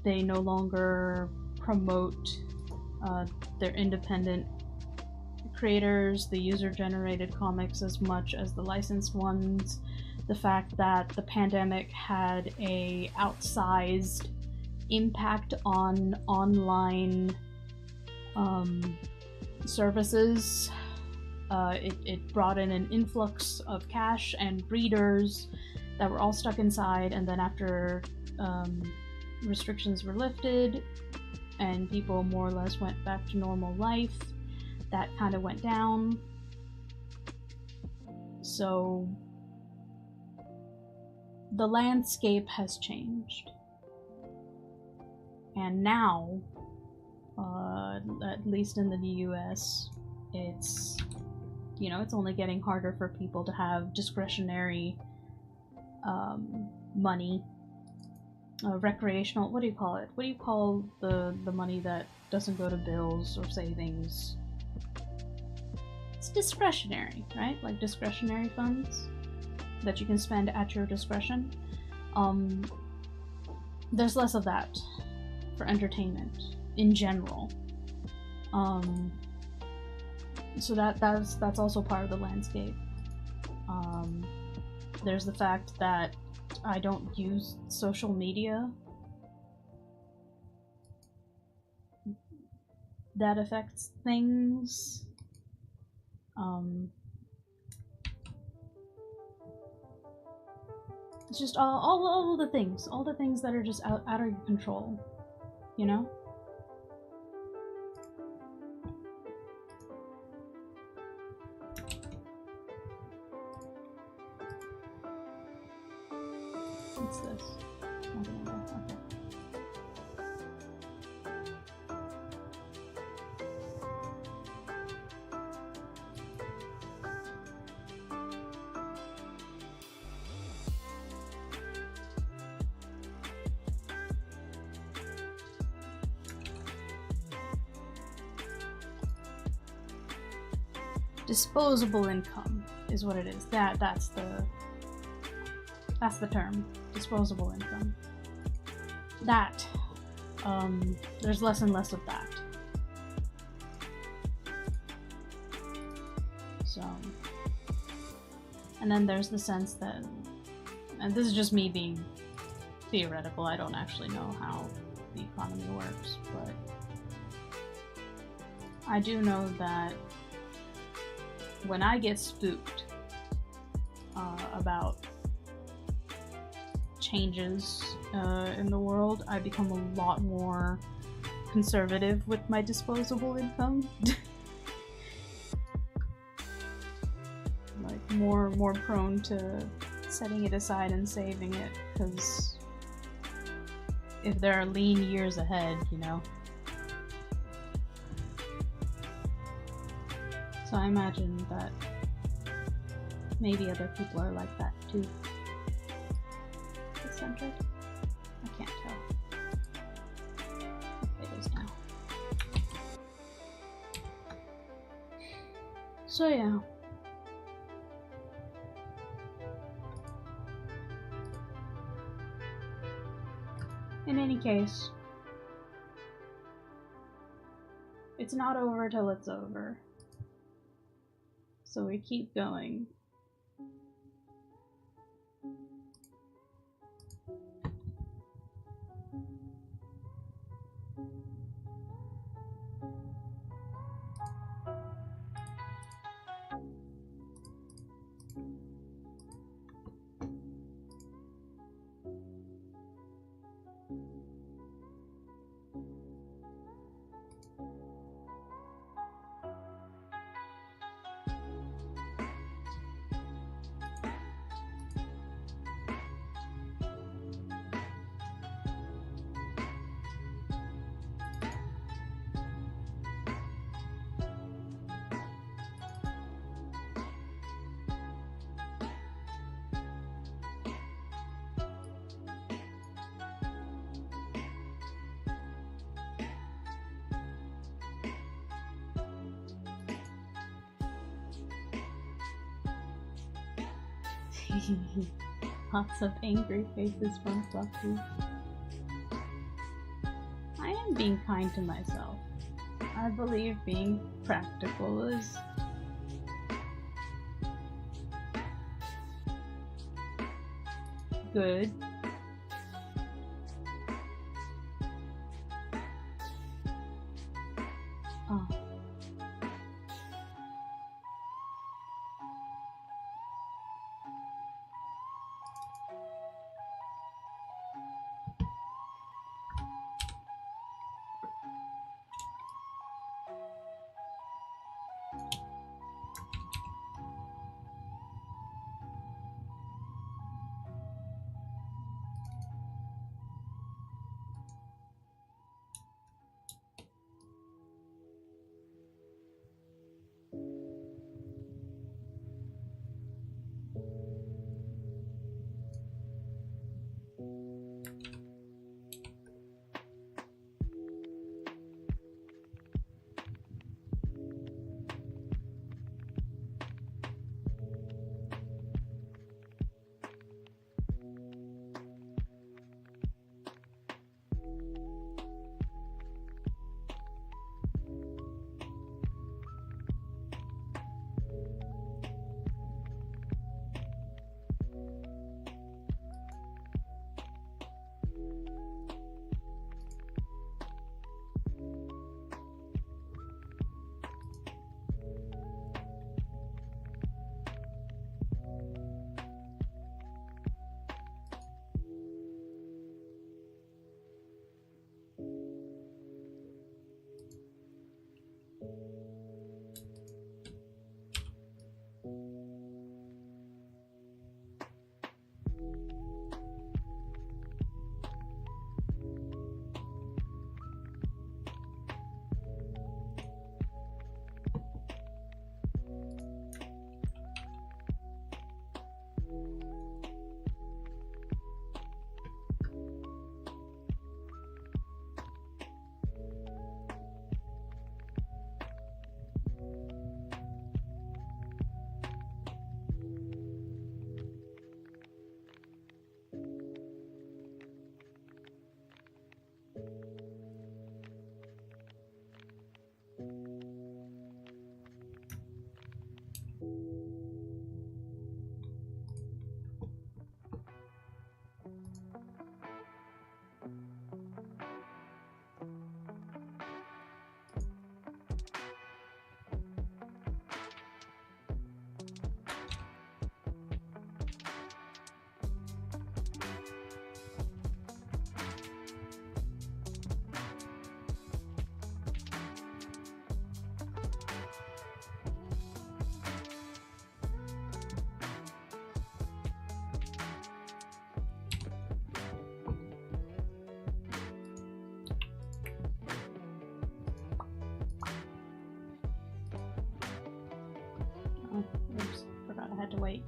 they no longer promote their independent creators, the user-generated comics as much as the licensed ones, the fact that the pandemic had a outsized impact on online services. It brought in an influx of cash and readers that were all stuck inside, and then after restrictions were lifted and people more or less went back to normal life, that kind of went down. So the landscape has changed. And now, at least in the US, it's, you know, it's only getting harder for people to have discretionary money. Recreational, what do you call it? What do you call the money that doesn't go to bills or savings? It's discretionary, right? Like discretionary funds that you can spend at your discretion. There's less of that for entertainment in general. So that's also part of the landscape. There's the fact that I don't use social media. That affects things. It's just all the things that are just out of your control, you know? What's this? Nothing in there. Okay. Disposable income is what it is. That's the term. Disposable income. That. There's less and less of that. So, and then there's the sense that, and this is just me being theoretical, I don't actually know how the economy works, but I do know that when I get spooked about changes in the world, I become a lot more conservative with my disposable income. Like more prone to setting it aside and saving it, because if there are lean years ahead, you know. So I imagine that maybe other people are like that too. Eccentric? I can't tell. It is now. So yeah. In any case, it's not over till it's over. So we keep going. Lots of angry faces from Fluffy. I am being kind to myself. I believe being practical is good. Oh. Oops, forgot I had to wait.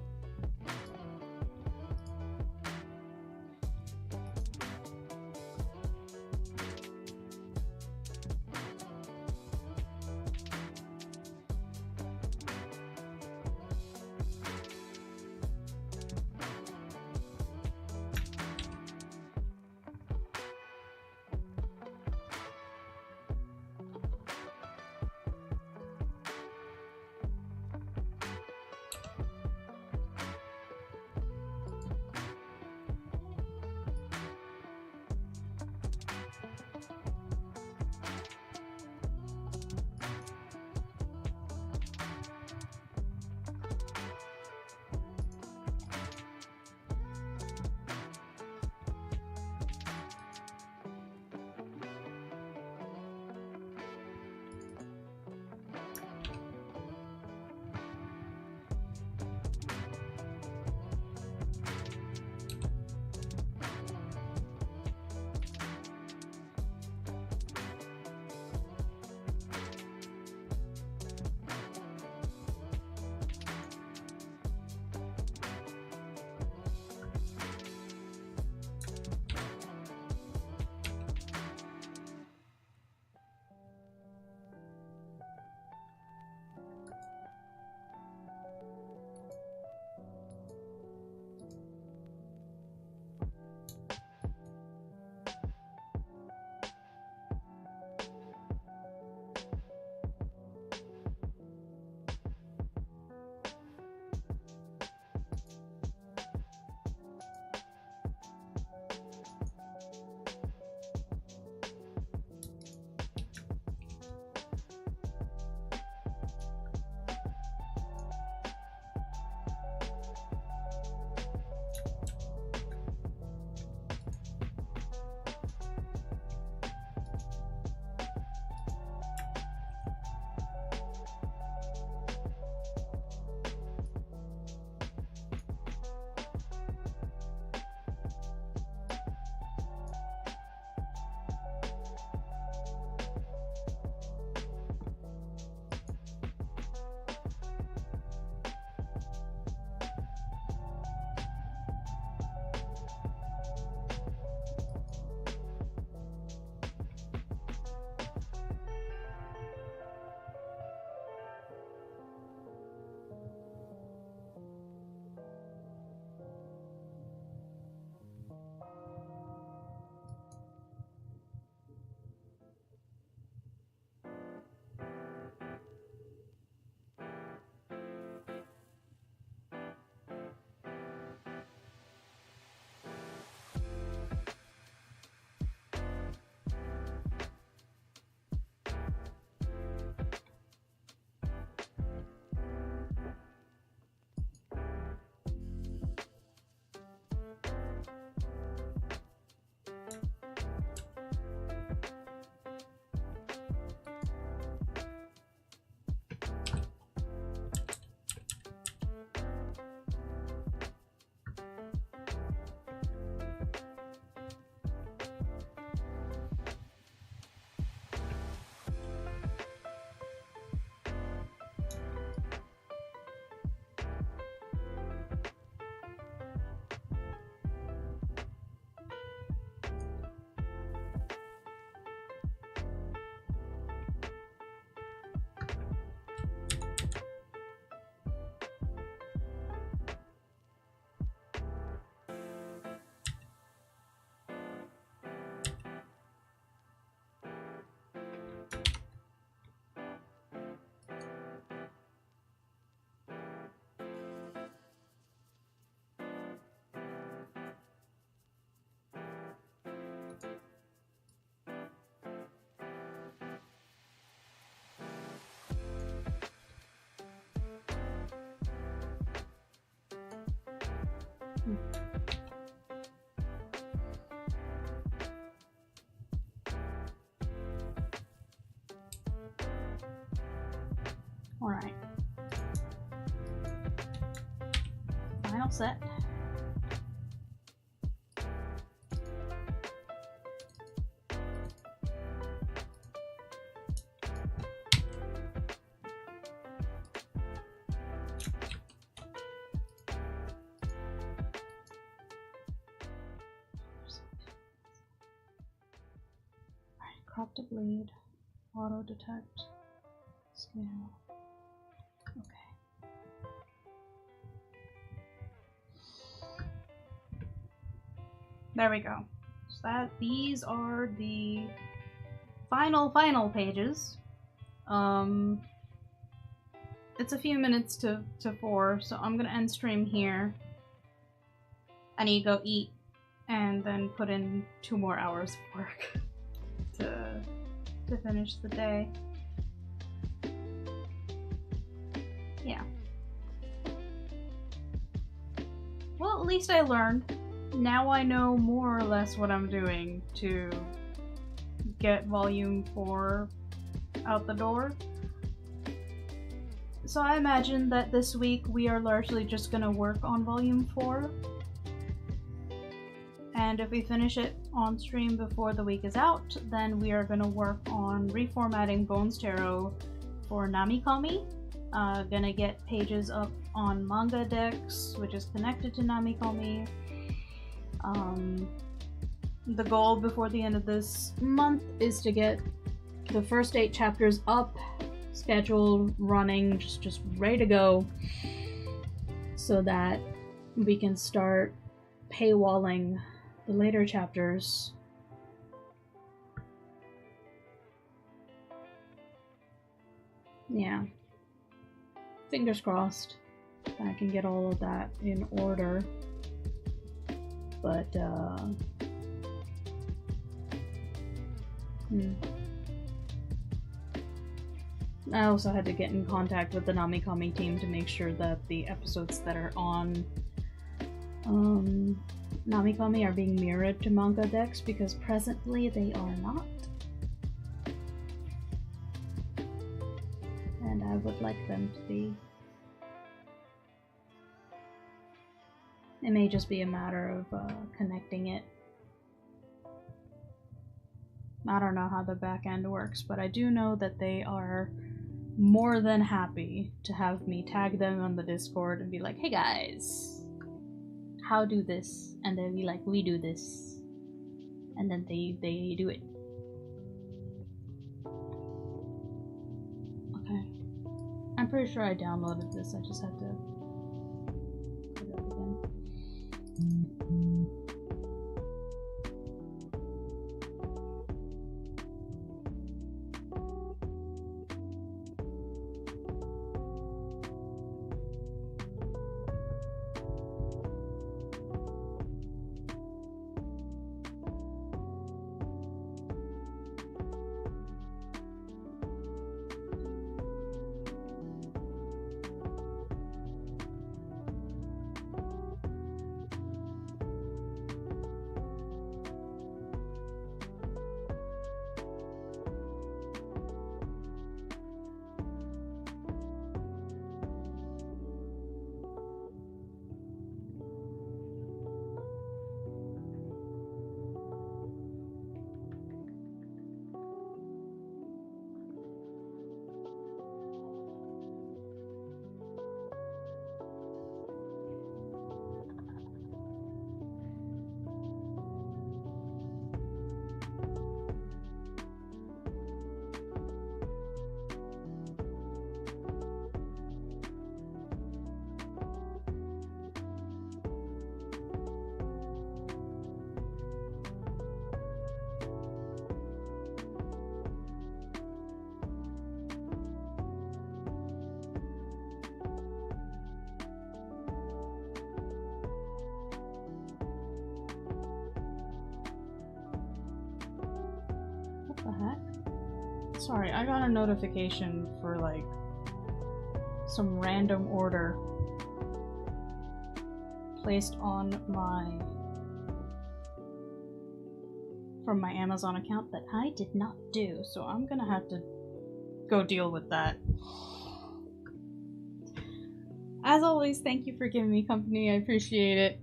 Alright. Final set. Crop to bleed, auto detect, scale. Okay. There we go. So these are the final pages. It's a few minutes to 4, so I'm gonna end stream here. I need to go eat and then put in 2 more hours of work to finish the day. Yeah. Well, at least I learned. Now I know more or less what I'm doing to get volume 4 out the door. So I imagine that this week we are largely just gonna work on volume 4. And if we finish it on stream before the week is out, then we are going to work on reformatting Bones Tarot for Namikami. Gonna get pages up on Manga Dex, which is connected to Namikami. The goal before the end of this month is to get the first 8 chapters up, scheduled, running, just ready to go, so that we can start paywalling the later chapters. Yeah. Fingers crossed I can get all of that in order. But, I also had to get in contact with the Namikami team to make sure that the episodes that are on Namikami are being mirrored to Manga Dex, because presently they are not. And I would like them to be. It may just be a matter of connecting it. I don't know how the back end works, but I do know that they are more than happy to have me tag them on the Discord and be like, hey guys, how do this? And they'll be like, we do this. And then they do it. Okay. I'm pretty sure I downloaded this, I just had to put it up again. The heck? Sorry, I got a notification for like some random order placed on from my Amazon account that I did not do, so I'm gonna have to go deal with that. as always, thank you for giving me company. I appreciate it.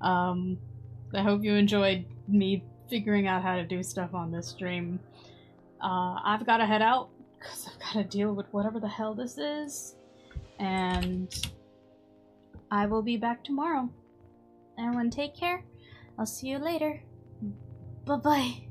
I hope you enjoyed me figuring out how to do stuff on this stream. I've got to head out because I've got to deal with whatever the hell this is. And I will be back tomorrow. Everyone take care. I'll see you later. Bye-bye.